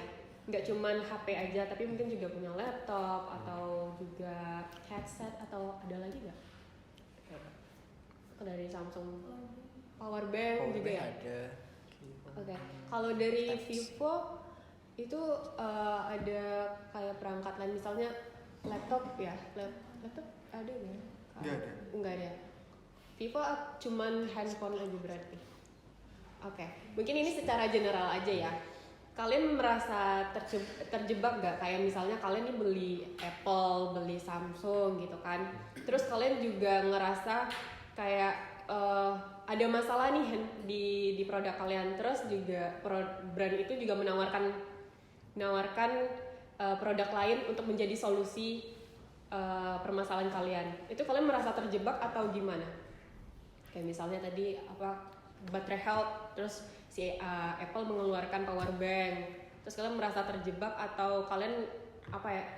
nggak cuman HP aja, tapi mungkin juga punya laptop atau juga headset atau ada lagi nggak? Dari Samsung power bank juga ya? Ada. Oke, kalau dari Vivo itu ada kayak perangkat lain, misalnya laptop ya, laptop ada nggak? Nggak ada. Nggak ada. Vivo cuman handphone aja berarti. Oke, mungkin ini secara general aja ya. Kalian merasa terjebak nggak? Kayak misalnya kalian nih beli Apple, beli Samsung gitu kan. Terus kalian juga ngerasa kayak ada masalah nih di produk kalian. Terus juga brand itu juga menawarkan produk lain untuk menjadi solusi permasalahan kalian. Itu kalian merasa terjebak atau gimana? Kayak misalnya tadi baterai health, terus si Apple mengeluarkan power bank, terus kalian merasa terjebak atau kalian apa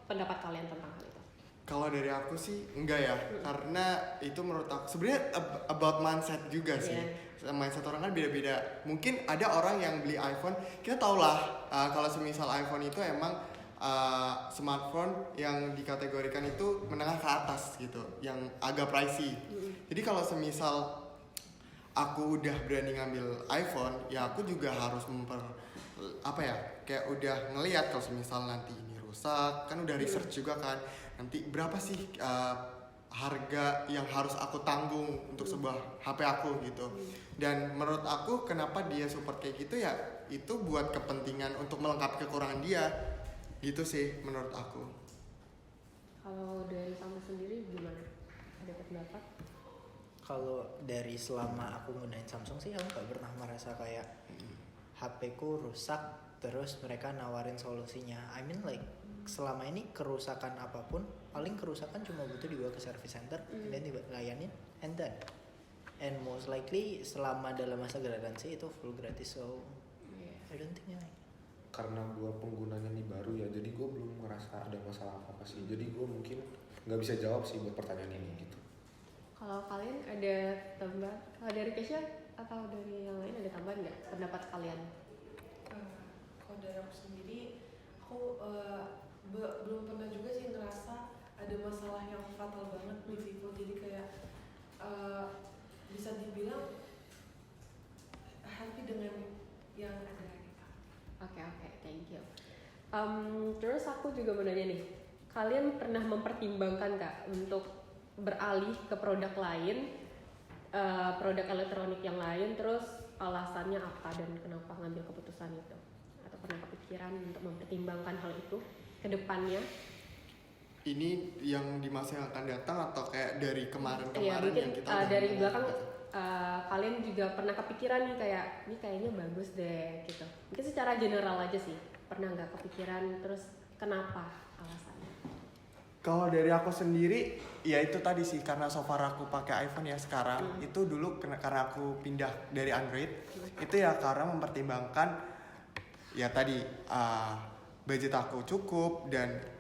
pendapat kalian tentang hal itu? Kalau dari aku sih enggak ya, karena itu menurut aku sebenarnya about mindset juga sih. Mindset orang kan beda-beda. Mungkin ada orang yang beli iPhone, kita tau lah kalau semisal iPhone itu emang smartphone yang dikategorikan itu menengah ke atas gitu, yang agak pricey. Jadi kalau semisal aku udah berani ngambil iPhone, ya aku juga harus kayak udah ngelihat kalau semisal nanti ini rusak, kan udah research juga kan, nanti berapa sih harga yang harus aku tanggung untuk sebuah HP aku gitu. Dan menurut aku kenapa dia support kayak gitu ya, itu buat kepentingan untuk melengkapi kekurangan dia gitu sih menurut aku. Kalau dari kamu sendiri gimana? Ada pendapat? Kalau dari selama aku gunain Samsung sih aku nggak pernah merasa kayak HP ku rusak terus mereka nawarin solusinya. I mean like selama ini kerusakan apapun paling kerusakan cuma butuh dibawa ke service center dan dilayanin and done. And most likely selama dalam masa garansi itu full gratis, so I don't think karena gue penggunanya nih baru ya, jadi gue belum ngerasa ada masalah apa sih, jadi gue mungkin nggak bisa jawab sih buat pertanyaan ini gitu. Kalau kalian ada tambahan? Kalau dari Kesha atau dari yang lain ada tambahan nggak pendapat kalian? Kalau dari aku sendiri, aku belum pernah juga sih ngerasa ada masalah yang fatal banget di Vivo. Jadi kayak bisa dibilang happy dengan yang ada gitu. Oke, thank you. Terus aku juga mau nanya nih, kalian pernah mempertimbangkan nggak untuk beralih ke produk lain, produk elektronik yang lain, terus alasannya apa dan kenapa ngambil keputusan itu? Atau pernah kepikiran untuk mempertimbangkan hal itu ke depannya? Ini yang di masa yang akan datang atau kayak dari kemarin-kemarin Iya, mungkin yang kita udah dari ngomong belakang gitu? Kalian juga pernah kepikiran nih kayak ini kayaknya bagus deh gitu. Mungkin secara general aja sih, pernah nggak kepikiran, terus kenapa alasannya? Kalau dari aku sendiri, ya itu tadi sih, karena so far aku pakai iPhone ya sekarang. Itu dulu karena aku pindah dari Android, itu ya karena mempertimbangkan ya tadi budget aku cukup dan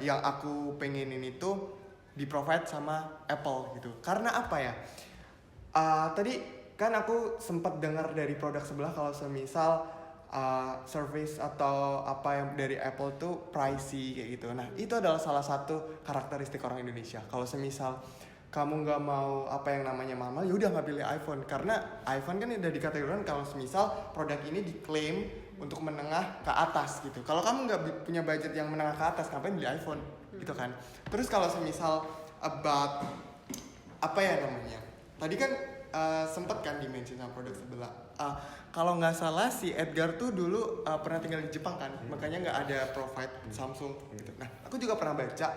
yang aku pengenin itu di provide sama Apple gitu. Karena apa ya? Tadi kan aku sempat dengar dari produk sebelah kalau semisal service atau apa yang dari Apple tuh pricey kayak gitu. Nah itu adalah salah satu karakteristik orang Indonesia. Kalau semisal kamu nggak mau apa yang namanya mahal, ya udah nggak pilih iPhone, karena iPhone kan udah dikategorikan kalau semisal produk ini diklaim untuk menengah ke atas gitu. Kalau kamu nggak punya budget yang menengah ke atas, ngapain beli iPhone gitu kan? Terus kalau semisal about apa ya namanya? Tadi kan sempet kan di-mention sama produk sebelah. Kalau nggak salah si Edgar tuh dulu pernah tinggal di Jepang kan, makanya nggak ada provide Samsung gitu. Nah, aku juga pernah baca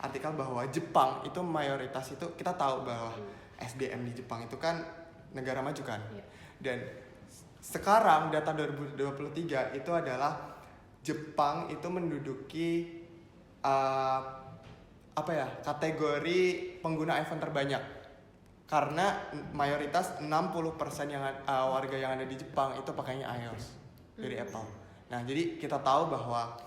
artikel bahwa Jepang itu mayoritas itu kita tahu bahwa SDM di Jepang itu kan negara maju kan. Dan sekarang data 2023 itu adalah Jepang itu menduduki kategori pengguna iPhone terbanyak. Karena mayoritas 60% yang warga yang ada di Jepang itu pakainya iOS dari Apple. Nah, jadi kita tahu bahwa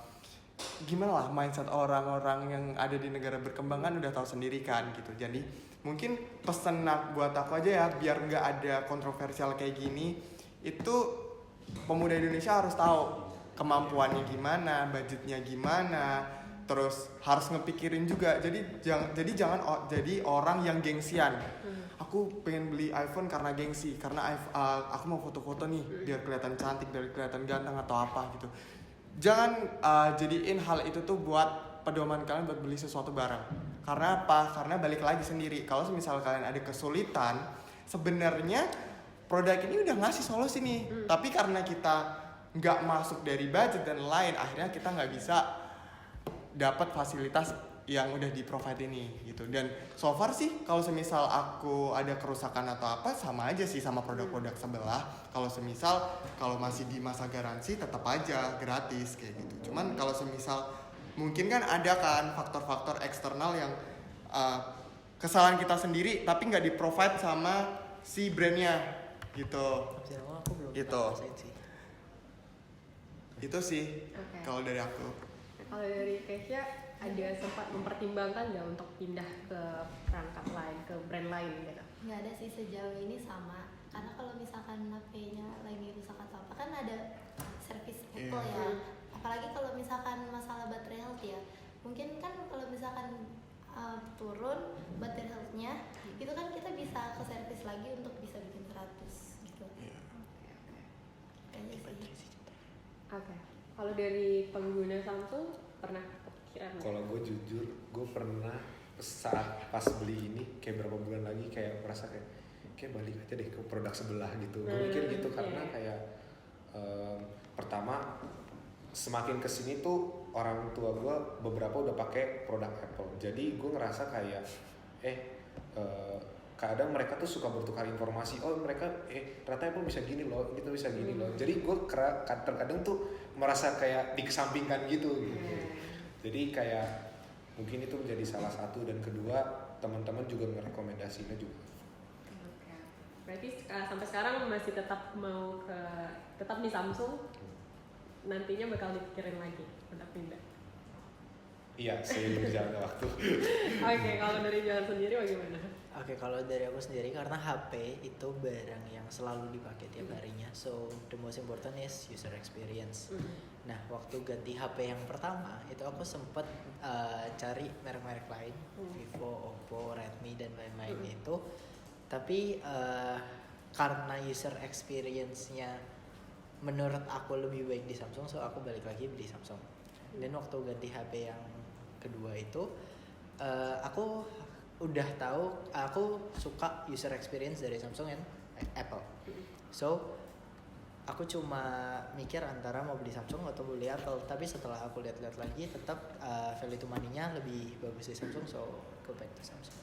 gimana lah mindset orang-orang yang ada di negara berkembang kan udah tahu sendiri kan gitu. Jadi mungkin pesan buat aku aja ya, biar nggak ada kontroversial kayak gini, itu pemuda Indonesia harus tahu kemampuannya gimana, budgetnya gimana, terus harus ngepikirin juga. Jadi jangan jadi orang yang gengsian. Aku pengen beli iPhone karena gengsi, karena aku mau foto-foto nih biar kelihatan cantik, biar kelihatan ganteng atau apa gitu. Jangan jadiin hal itu tuh buat pedoman kalian buat beli sesuatu barang. Karena apa? Karena balik lagi sendiri. Kalau misal kalian ada kesulitan, sebenarnya produk ini udah ngasih solusi nih. Tapi karena kita nggak masuk dari budget dan lain, akhirnya kita nggak bisa dapat fasilitas yang udah di provide ini gitu. Dan so far sih kalau semisal aku ada kerusakan atau apa, sama aja sih sama produk-produk sebelah. Kalau masih di masa garansi tetap aja gratis kayak gitu. Cuman kalau semisal mungkin kan ada kan faktor-faktor eksternal yang kesalahan kita sendiri tapi nggak di provide sama si brandnya gitu. Aku belum gitu. sih. Itu sih kalau dari aku. Kalau dari Kesha, ada sempat mempertimbangkan nggak untuk pindah ke perangkat lain, ke brand lain gitu? Nggak ada sih, sejauh ini sama. Karena kalau misalkan HP-nya lagi rusak atau apa kan ada servis Apple ya. Apalagi kalau misalkan masalah baterai health ya. Mungkin kan kalau misalkan turun baterai health-nya, itu kan kita bisa ke servis lagi untuk bisa bikin 100 gitu. Kayaknya sih. Oke. Kalau dari pengguna Samsung pernah kepikiran? Kalau gue jujur, gue pernah saat pas beli ini kayak berapa bulan lagi kayak merasa kayak balik aja deh ke produk sebelah gitu. Gue mikir gitu karena kayak pertama semakin kesini tuh orang tua gue beberapa udah pakai produk Apple. Jadi gue ngerasa kayak kadang mereka tuh suka bertukar informasi. Oh mereka ternyata Apple bisa gini loh, itu bisa gini loh. Jadi gue terkadang tuh merasa kayak dikesampingkan gitu. Jadi kayak mungkin itu menjadi salah satu, dan kedua teman-teman juga merekomendasinya juga. Oke. Berarti sampai sekarang masih tetap tetap di Samsung, nantinya bakal dipikirin lagi untuk pindah. Iya, seiring berjalannya waktu. Oke, kalau dari Johan sendiri bagaimana? Oke, kalau dari aku sendiri karena HP itu barang yang selalu dipakai tiap harinya, so the most important is user experience. Nah, waktu ganti HP yang pertama itu aku sempat cari merek-merek lain, Vivo, Oppo, Redmi dan lain-lain itu. Tapi karena user experience-nya menurut aku lebih baik di Samsung, so aku balik lagi beli Samsung. Dan waktu ganti HP yang kedua itu aku udah tahu aku suka user experience dari Samsung dan Apple. So aku cuma mikir antara mau beli Samsung atau beli Apple, tapi setelah aku lihat-lihat lagi tetap value to money-nya lebih bagus di Samsung, so go back to Samsung.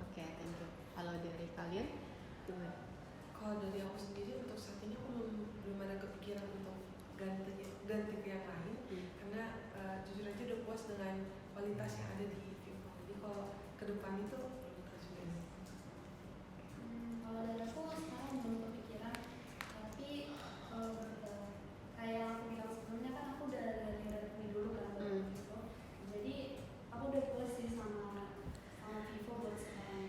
Oke, thank you. Kalau dari kalian gimana? Kalau dari aku sendiri untuk saat ini aku belum ada kepikiran untuk ganti ke yang lain, karena jujur aja udah puas dengan kualitas yang ada di Vivo. Jadi kalau ke depan itu belum tahu juga. Kalau dari aku sekarang belum kepikiran, tapi kayak aku bilang sebelumnya kan aku udah dari Redmi dulu kan, gitu. Jadi aku udah puas sih sama Vivo buat sekarang.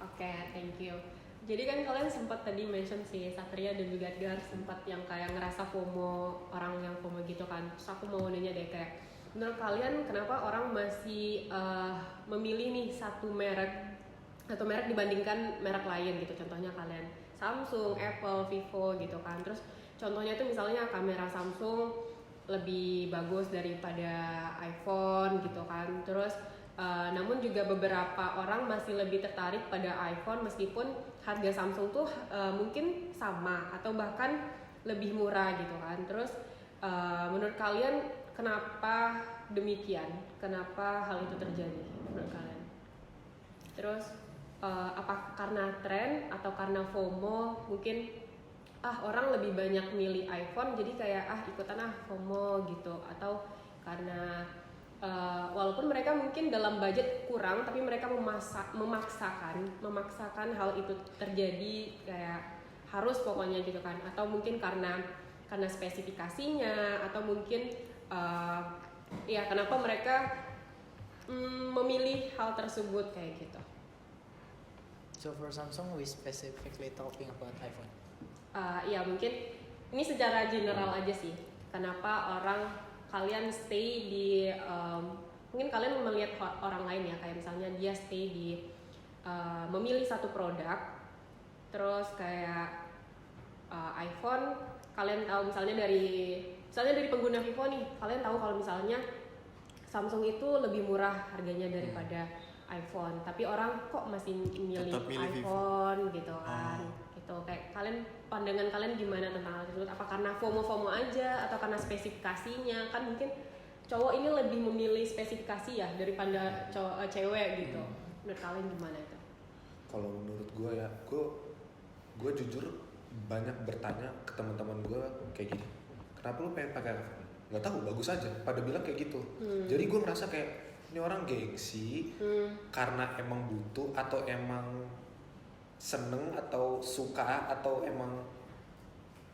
Oke, thank you. Jadi kan kalian sempat tadi mention si Satria dan juga Edgar sempat yang kayak ngerasa FOMO, orang yang FOMO gitu kan. Terus aku mau nanya deh, kayak menurut kalian kenapa orang masih memilih nih satu merek atau merek dibandingkan merek lain gitu? Contohnya kalian Samsung, Apple, Vivo gitu kan. Terus contohnya itu misalnya kamera Samsung lebih bagus daripada iPhone gitu kan. Terus namun juga beberapa orang masih lebih tertarik pada iPhone meskipun harga Samsung tuh mungkin sama atau bahkan lebih murah gitu kan. Terus menurut kalian kenapa demikian? Kenapa hal itu terjadi menurut kalian? Terus apa karena tren atau karena FOMO? Mungkin orang lebih banyak milih iPhone jadi kayak ikutan FOMO gitu, atau karena walaupun mereka mungkin dalam budget kurang tapi mereka memaksakan hal itu terjadi, kayak harus pokoknya gitu kan, atau mungkin karena spesifikasinya, atau mungkin kenapa mereka memilih hal tersebut kayak gitu. So for Samsung, we specifically talking about iPhone. Mungkin ini secara general aja sih. Kenapa kalian stay di mungkin kalian melihat orang lain ya, kayak misalnya dia stay di memilih satu produk, terus kayak iPhone, kalian tahu misalnya dari pengguna Vivo nih, kalian tahu kalau misalnya Samsung itu lebih murah harganya daripada iPhone, tapi orang kok masih milih iPhone Vivo gitu kan. Gitu. Kayak pandangan kalian gimana tentang hal tersebut? Apa karena FOMO aja atau karena spesifikasinya? Kan mungkin cowok ini lebih memilih spesifikasi ya daripada cewek gitu. Menurut kalian gimana itu? Kalau menurut gue ya, gue jujur banyak bertanya ke teman-teman gue kayak gini, kenapa lu pengen pakai iPhone? Nggak tahu, bagus aja. Pada bilang kayak gitu. Jadi gue ngerasa kayak ini orang gengsi karena emang butuh atau emang seneng atau suka atau emang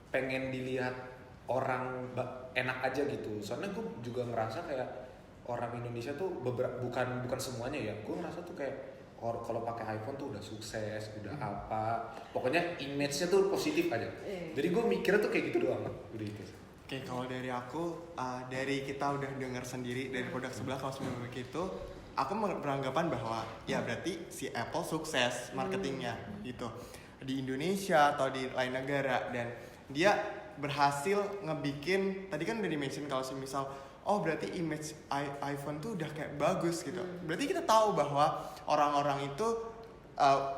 pengen dilihat orang enak aja gitu. Soalnya gue juga ngerasa kayak orang Indonesia tuh bukan semuanya ya. Gue ngerasa tuh kayak kalau pakai iPhone tuh udah sukses, udah apa. Pokoknya image-nya tuh positif aja. Jadi gue mikirnya tuh kayak gitu doang. Udah gitu. Oke, kalau dari aku, dari kita udah dengar sendiri dari produk sebelah kalau sebenarnya begitu, aku beranggapan bahwa ya berarti si Apple sukses marketingnya gitu di Indonesia atau di lain negara, dan dia berhasil ngebikin, tadi kan udah di-mention kalau misal berarti image iPhone tuh udah kayak bagus gitu. Berarti kita tahu bahwa orang-orang itu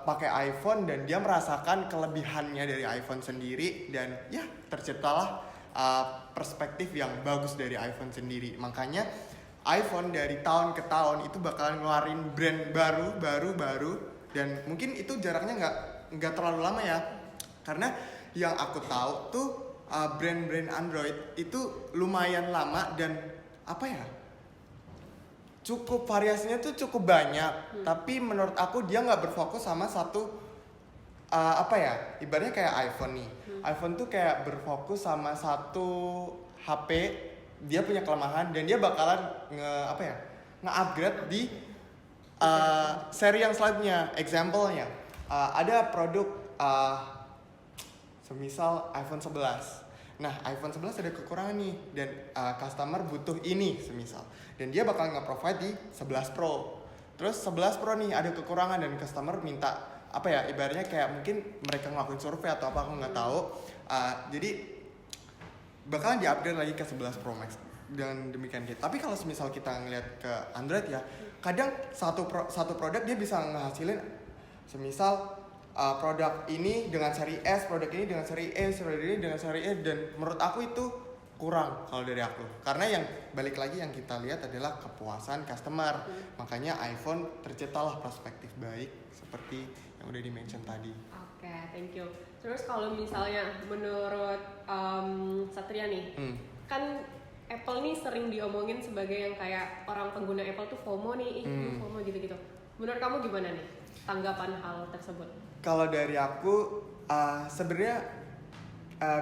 pakai iPhone dan dia merasakan kelebihannya dari iPhone sendiri, dan ya terciptalah perspektif yang bagus dari iPhone sendiri. Makanya iPhone dari tahun ke tahun itu bakalan ngeluarin brand baru, dan mungkin itu jaraknya nggak terlalu lama ya, karena yang aku tahu tuh brand-brand Android itu lumayan lama dan cukup variasinya tuh cukup banyak. Tapi menurut aku dia nggak berfokus sama satu ibaratnya kayak iPhone nih. iPhone tuh kayak berfokus sama satu HP, dia punya kelemahan dan dia bakalan nge-upgrade di seri yang selanjutnya. Example-nya ada produk semisal iPhone 11. Nah, iPhone 11 ada kekurangan nih dan customer butuh ini semisal, dan dia bakal nge-provide di 11 Pro. Terus 11 Pro nih ada kekurangan dan customer minta ibaratnya kayak mungkin mereka ngelakuin survei atau apa, aku nggak tahu. Jadi bakalan di-upgrade lagi ke 11 Pro Max dan demikian gitu. Tapi kalau misal kita ngeliat ke Android ya, kadang satu produk dia bisa ngehasilin semisal produk ini dengan seri S, produk ini dengan seri E, produk ini dengan seri E, dan menurut aku itu kurang kalau dari aku. Karena yang balik lagi yang kita lihat adalah kepuasan customer. Makanya iPhone terciptalah perspektif baik seperti yang udah di-mention tadi. Oke, thank you. Terus kalau misalnya menurut Satria nih, kan Apple nih sering diomongin sebagai yang kayak orang pengguna Apple tuh FOMO nih, FOMO gitu-gitu. Menurut kamu gimana nih tanggapan hal tersebut? Kalau dari aku sebenarnya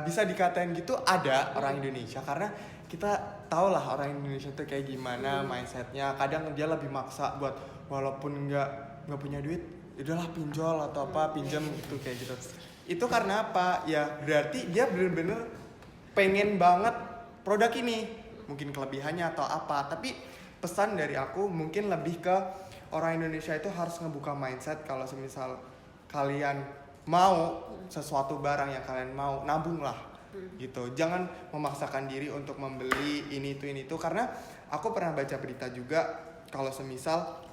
bisa dikatain gitu ada orang Indonesia, karena kita tahu lah orang Indonesia tuh kayak gimana mindsetnya. Kadang dia lebih maksa buat walaupun nggak punya duit, udahlah pinjol atau pinjam gitu kayak gitu. Itu karena apa? Ya berarti dia bener-bener pengen banget produk ini, mungkin kelebihannya atau apa. Tapi pesan dari aku mungkin lebih ke orang Indonesia itu harus ngebuka mindset kalau semisal kalian mau sesuatu barang yang kalian mau, nabunglah gitu. Jangan memaksakan diri untuk membeli ini itu karena aku pernah baca berita juga kalau semisal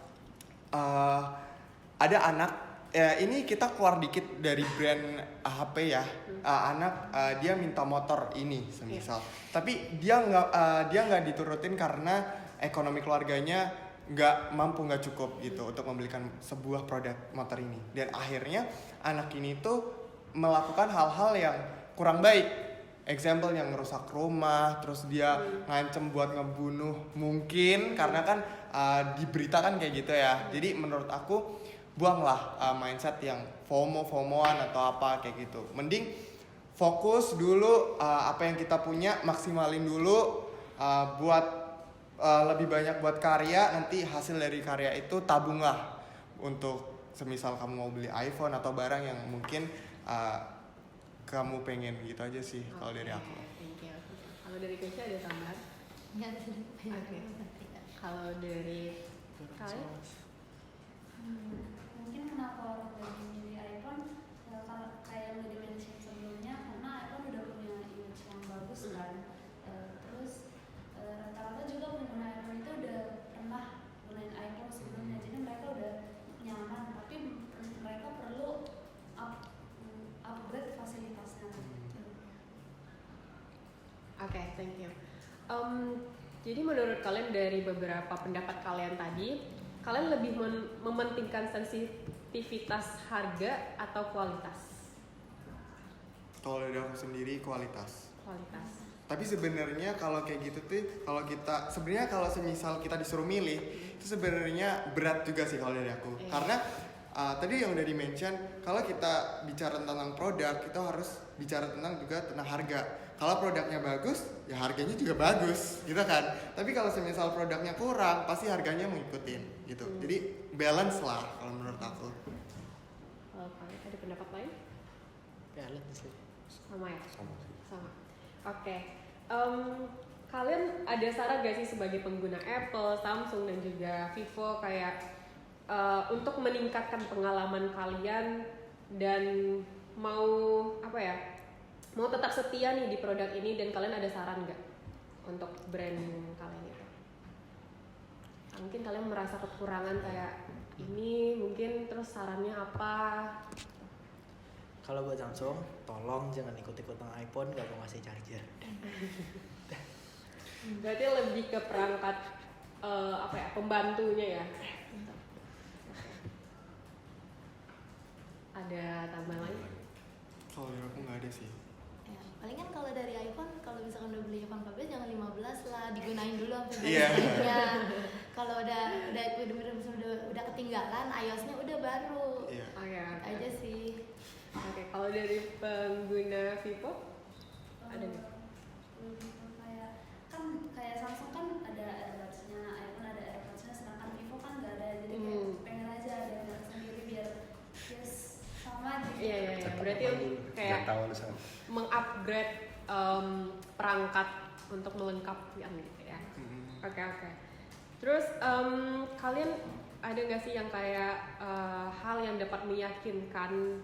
ada anak ya ini kita keluar dikit dari brand HP ya. Dia minta motor ini semisal. Tapi dia nggak diturutin karena ekonomi keluarganya nggak cukup gitu untuk membelikan sebuah produk motor ini. Dan akhirnya anak ini tuh melakukan hal-hal yang kurang baik. Example yang ngerusak rumah, terus dia ngancem buat ngebunuh mungkin karena kan di berita kan kayak gitu ya. Jadi menurut aku buanglah mindset yang FOMO-FOMOan atau apa kayak gitu. Mending fokus dulu apa yang kita punya, maksimalin dulu buat lebih banyak buat karya. Nanti hasil dari karya itu tabunglah untuk semisal kamu mau beli iPhone atau barang yang mungkin kamu pengen gitu aja sih kalau dari aku. Thank you. Kalau dari Kesha ada tambahan? Oke. Kalau dari kalian? Mungkin kenapa orang lagi milih iPhone kayak yang udah di-mention sebelumnya, karena iPhone udah punya image yang bagus kan. Terus rata-rata juga pengguna iPhone itu udah pernah gunain iPhone sebelumnya, jadi mereka udah nyaman, tapi mereka perlu upgrade fasilitasnya. Oke, thank you. Jadi menurut kalian dari beberapa pendapat kalian tadi, kalian lebih mementingkan sensitivitas harga atau kualitas? Kalau dari aku sendiri kualitas. Kualitas. Tapi sebenarnya kalau kayak gitu tuh, kalau semisal kita disuruh milih, itu sebenarnya berat juga sih kalau dari aku. Karena tadi yang udah di-mention, kalau kita bicara tentang produk, kita harus bicara juga tentang harga. Kalau produknya bagus, ya harganya juga bagus, gitu kan. Tapi kalau semisal produknya kurang, pasti harganya mengikutin, gitu. Jadi balance lah kalau menurut aku. Kalau kalian ada pendapat lain? Balance sih. Sama ya? Sama. Oke. Kalian ada saran gak sih sebagai pengguna Apple, Samsung dan juga Vivo kayak untuk meningkatkan pengalaman kalian dan mau tetap setia nih di produk ini, dan kalian ada saran nggak untuk brand kalian itu? Mungkin kalian merasa kekurangan kayak ini, mungkin terus sarannya apa? Kalau buat Samsung, tolong jangan ikut-ikutan iPhone gak mau ngasih charger. Berarti lebih ke perangkat pembantunya ya. Ada tambahan lain? Kalau dari aku nggak ada sih. Ya, paling kan kalau dari iPhone, kalau misalkan udah beli iPhone 14 jangan 15 lah, digunain dulu sampai berapa. Kalau udah ketinggalan, iOS-nya udah baru. Iya. Aja sih. Oke, kalau dari pengguna Vivo ada nggak? Kayak Samsung kan ada AirPods-nya, iPhone ada AirPods-nya, sedangkan Vivo kan nggak ada, jadi kayak pengen aja ada yang sendiri biar sama gitu. Iya. Berarti kayak mengupgrade perangkat untuk melengkapi gitu ya. Oke. Terus kalian ada nggak sih yang kayak hal yang dapat meyakinkan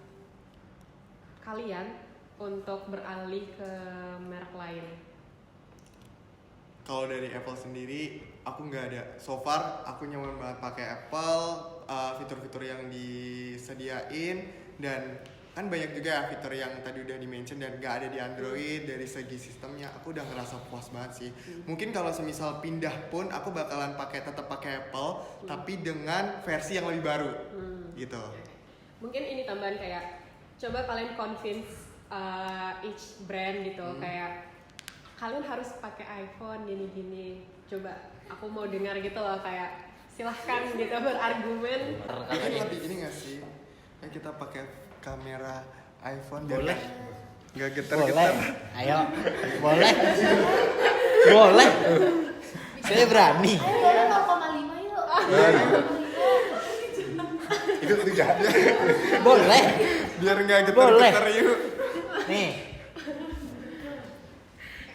kalian untuk beralih ke merek lain? Kalau dari Apple sendiri, aku nggak ada. So far, aku nyaman banget pakai Apple, fitur-fitur yang disediain, dan kan banyak juga ya fitur yang tadi udah di-mention dan nggak ada di Android. Dari segi sistemnya, aku udah ngerasa puas banget sih. Mungkin kalau semisal pindah pun, aku bakalan tetap pakai Apple, tapi dengan versi yang lebih baru, gitu. Mungkin ini tambahan kayak, coba kalian convince each brand gitu, kayak kalian harus pakai iPhone gini-gini. Coba aku mau dengar gitu loh, kayak silahkan gitu berargumen. Mungkin lebih ini nggak sih? Kayak kita pakai kamera iPhone Boleh. Nggak getar-getar. Ayo. Boleh. Saya berani. Ayo 0,5 yuk. Itu jahat ya. Boleh. Biar nggak getar-getar yuk. Nih.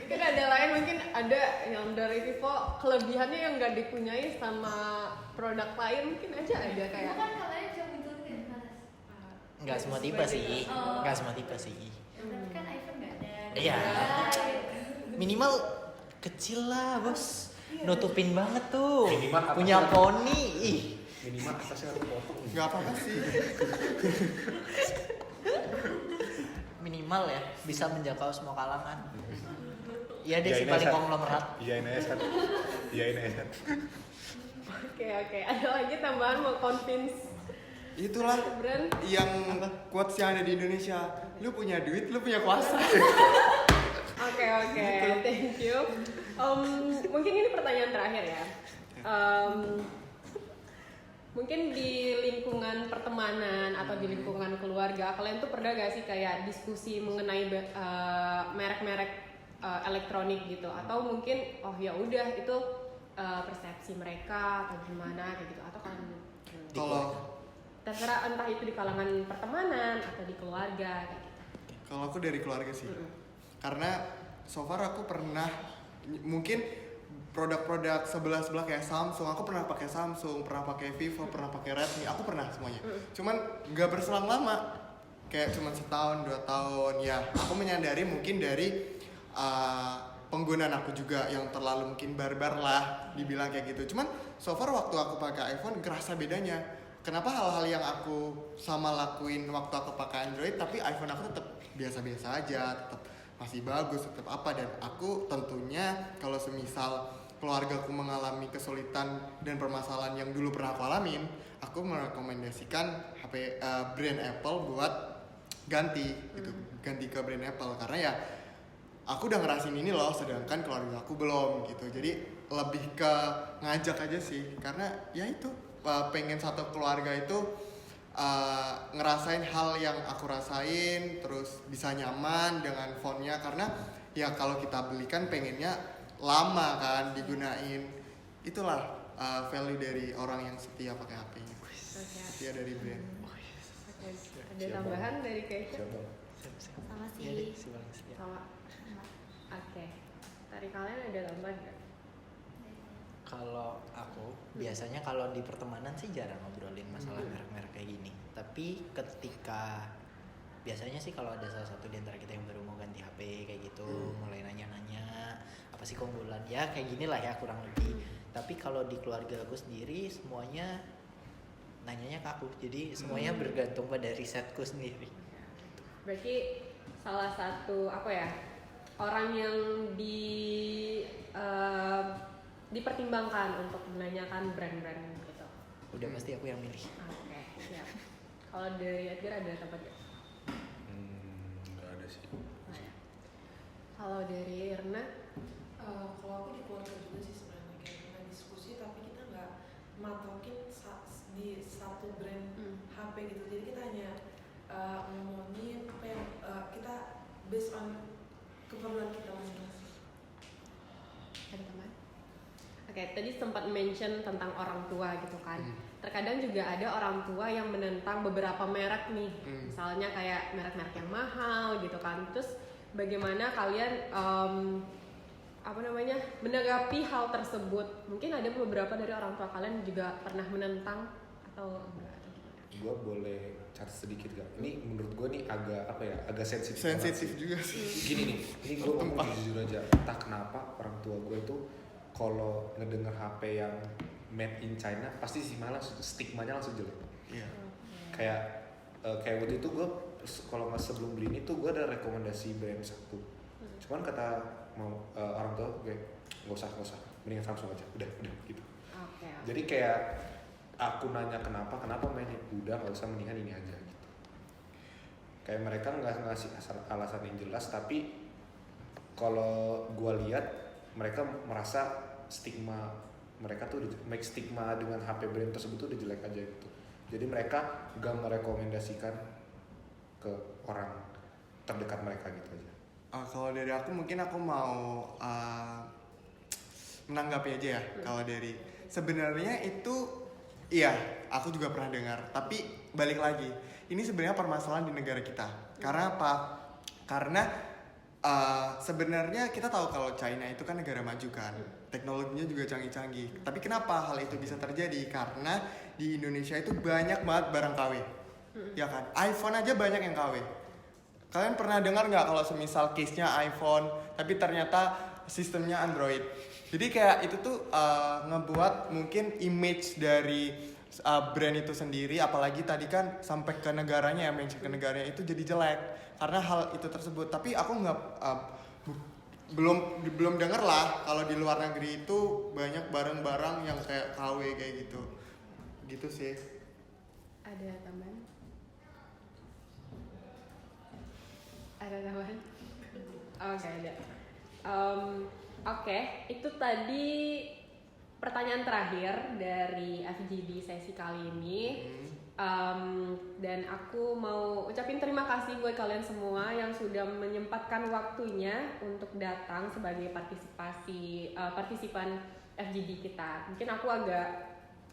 Mungkin ada lain, mungkin ada yang dari Vivo kelebihannya yang nggak dipunyai sama produk lain, mungkin aja ada kayak. Kan katanya cuma itu kan panas. Enggak semua tipe sih. Enggak semua tipe sih. Tapi kan iPhone nggak ada. Iya. Minimal kecil lah, Bos. Nutupin banget tuh. Minimal apa Punya sih? poni. Ih. minimal atasnya harus potong. Nggak apa-apa sih. Minimal ya, bisa menjangkau semua kalangan. Iya deh, si Iyain paling aja, Sat. konglomerat. Iyain aja, Sat. Iyain aja, Sat. Oke. Ada lagi tambahan mau convince Itulah brand? yang quotes yang ada di Indonesia. Lu punya duit, lu punya kuasa. Oke, thank you. Mungkin ini pertanyaan terakhir ya. Mungkin di lingkungan pertemanan atau di lingkungan keluarga, kalian tuh pernah gak sih kayak diskusi mengenai merek-merek elektronik gitu? Atau mungkin ya udah itu persepsi mereka atau gimana kayak gitu? Atau kalian Kalau terserah, entah itu di kalangan pertemanan atau di keluarga kayak gitu. Kalau aku dari keluarga sih, karena so far aku pernah mungkin produk-produk sebelah kayak Samsung, aku pernah pakai Samsung, pernah pakai Vivo, pernah pakai Redmi, aku pernah semuanya. Cuman nggak berselang lama, kayak cuman setahun 2 tahun ya. Aku menyadari mungkin dari penggunaan aku juga yang terlalu mungkin barbar lah dibilang kayak gitu. Cuman so far waktu aku pakai iPhone kerasa bedanya. Kenapa hal-hal yang aku sama lakuin waktu aku pakai Android, tapi iPhone aku tetap biasa-biasa aja, tetap masih bagus, tetap apa. Dan aku tentunya kalau semisal keluargaku mengalami kesulitan dan permasalahan yang dulu pernah aku alamin, aku merekomendasikan HP brand Apple buat ganti gitu, ganti ke brand Apple karena ya aku udah ngerasain ini loh, sedangkan keluarga aku belum gitu. Jadi lebih ke ngajak aja sih, karena ya itu pengen satu keluarga itu ngerasain hal yang aku rasain, terus bisa nyaman dengan phone-nya. Karena ya kalau kita belikan pengennya lama kan digunain. Itulah value dari orang yang setia pakai HP-nya, setia dari brand. Ada tambahan dari Keisha? Sama Iya deh, sih. si paling setia. Sama. Oke. Dari kalian ada tambahan nggak? Kalau aku biasanya kalau di pertemanan sih jarang ngobrolin masalah merek-merek kayak gini. Tapi ketika biasanya sih kalau ada salah satu di antara kita yang baru mau ganti HP kayak gitu, mulai nanya-nanya apa sih keunggulan ya kayak gini lah ya kurang lebih. Tapi kalau di keluarga aku sendiri semuanya nanyanya ke aku. Jadi semuanya bergantung pada risetku sendiri. Berarti salah satu orang yang dipertimbangkan untuk menanyakan brand-brand gitu. Udah pasti aku yang milih. Oke, siap. Kalau dari Edgar ada tempat nggak? Nggak ada sih. Kalau dari Irna? Kalau aku di keluarga juga sih sebenarnya kayak pernah diskusi, tapi kita nggak matokin di satu brand HP gitu. Jadi kita hanya ngomongin apa yang kita based on keperluan kita masing-masing. Ada teman? Oke, tadi sempat mention tentang orang tua gitu kan. Terkadang juga ada orang tua yang menentang beberapa merek nih. Misalnya kayak merek-merek yang mahal gitu kan. Terus bagaimana kalian menanggapi hal tersebut? Mungkin ada beberapa dari orang tua kalian juga pernah menentang atau enggak atau gimana? Gue boleh cari sedikit gak? Ini menurut gue nih agak sensitif. Sensitif juga sih. Gini nih, ini gue ngomong jujur aja. Entah kenapa orang tua gue itu kalau ngedenger HP yang made in China pasti sih malah stigmanya langsung jelek. Iya. Kayak waktu itu gue kalau nggak sebelum beli ini tuh gue ada rekomendasi brand satu. Cuman kata orang tua gue nggak usah, mendingan Samsung aja, udah gitu. Oke. Jadi kayak aku nanya kenapa main udah nggak usah, mendingan ini aja gitu. Kayak mereka nggak ngasih alasan yang jelas, tapi kalau gue lihat mereka merasa stigma mereka tuh make stigma dengan HP brand tersebut tuh udah jelek aja gitu. Jadi mereka gak merekomendasikan ke orang terdekat mereka gitu aja. Kalau dari aku mungkin aku mau menanggapi aja ya. Kalau dari sebenarnya itu iya, aku juga pernah dengar. Tapi balik lagi, ini sebenarnya permasalahan di negara kita. Karena apa? Karena sebenarnya kita tahu kalau China itu kan negara maju kan, teknologinya juga canggih-canggih. Tapi kenapa hal itu bisa terjadi? Karena di Indonesia itu banyak banget barang KW, ya kan? iPhone aja banyak yang KW. Kalian pernah dengar nggak kalau semisal case-nya iPhone, tapi ternyata sistemnya Android? Jadi kayak itu tuh ngebuat mungkin image dari brand itu sendiri, apalagi tadi kan sampai ke negaranya ya, mention ke negaranya itu jadi jelek karena hal itu tersebut. Tapi aku nggak belum denger lah kalau di luar negeri itu banyak barang-barang yang kayak KW kayak gitu sih. Ada tambahan? Ada tambahan? Oke, ada. Oke, itu tadi pertanyaan terakhir dari FGD sesi kali ini. Dan aku mau ucapin terima kasih buat kalian semua yang sudah menyempatkan waktunya untuk datang sebagai partisipan FGD kita. Mungkin aku agak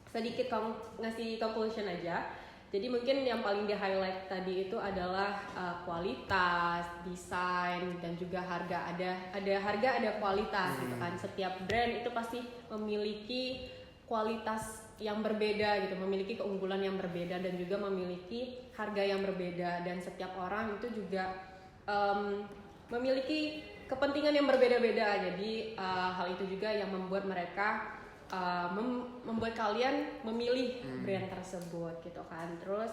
sedikit ngasih conclusion aja. Jadi mungkin yang paling di highlight tadi itu adalah kualitas, desain, dan juga harga. Ada harga, ada kualitas gitu kan. Setiap brand itu pasti memiliki kualitas yang berbeda gitu, memiliki keunggulan yang berbeda dan juga memiliki harga yang berbeda, dan setiap orang itu juga memiliki kepentingan yang berbeda-beda. Jadi hal itu juga yang membuat mereka membuat kalian memilih brand tersebut gitu kan. Terus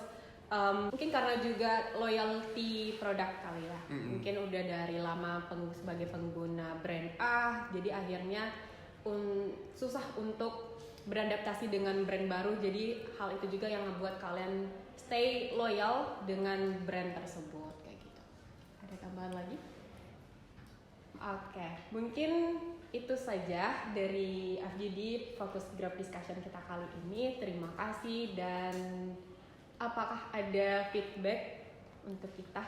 mungkin karena juga loyalty produk kali ya, mungkin udah dari lama sebagai pengguna brand A, jadi akhirnya susah untuk beradaptasi dengan brand baru. Jadi hal itu juga yang membuat kalian stay loyal dengan brand tersebut kayak gitu. Ada tambahan lagi? Oke, mungkin itu saja dari FGD Focus Group Discussion kita kali ini. Terima kasih, dan apakah ada feedback untuk kita?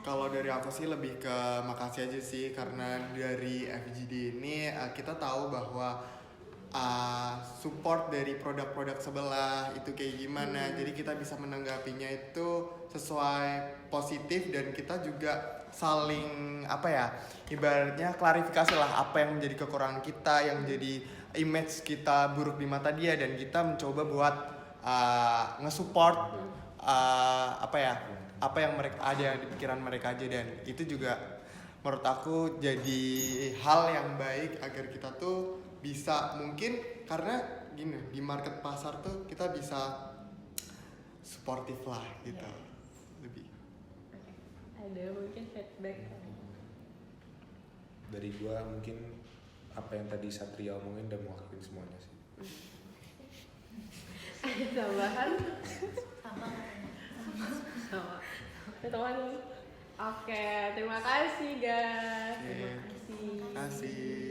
Kalau dari aku sih lebih ke makasih aja sih, karena dari FGD ini kita tahu bahwa support dari produk-produk sebelah itu kayak gimana. Jadi kita bisa menanggapinya itu sesuai positif, dan kita juga saling ibaratnya klarifikasi lah apa yang menjadi kekurangan kita, yang menjadi image kita buruk di mata dia, dan kita mencoba buat nge-support apa yang mereka ada di pikiran mereka aja. Dan itu juga menurut aku jadi hal yang baik agar kita tuh bisa, mungkin karena gini, di market pasar tuh kita bisa suportif lah gitu. Lebih ada mungkin feedback Dari gua mungkin apa yang tadi Satria omongin dan mewakili semuanya sih. ada tambahan? Sama tambahan. Oke, terima kasih guys. Terima kasih. kasih.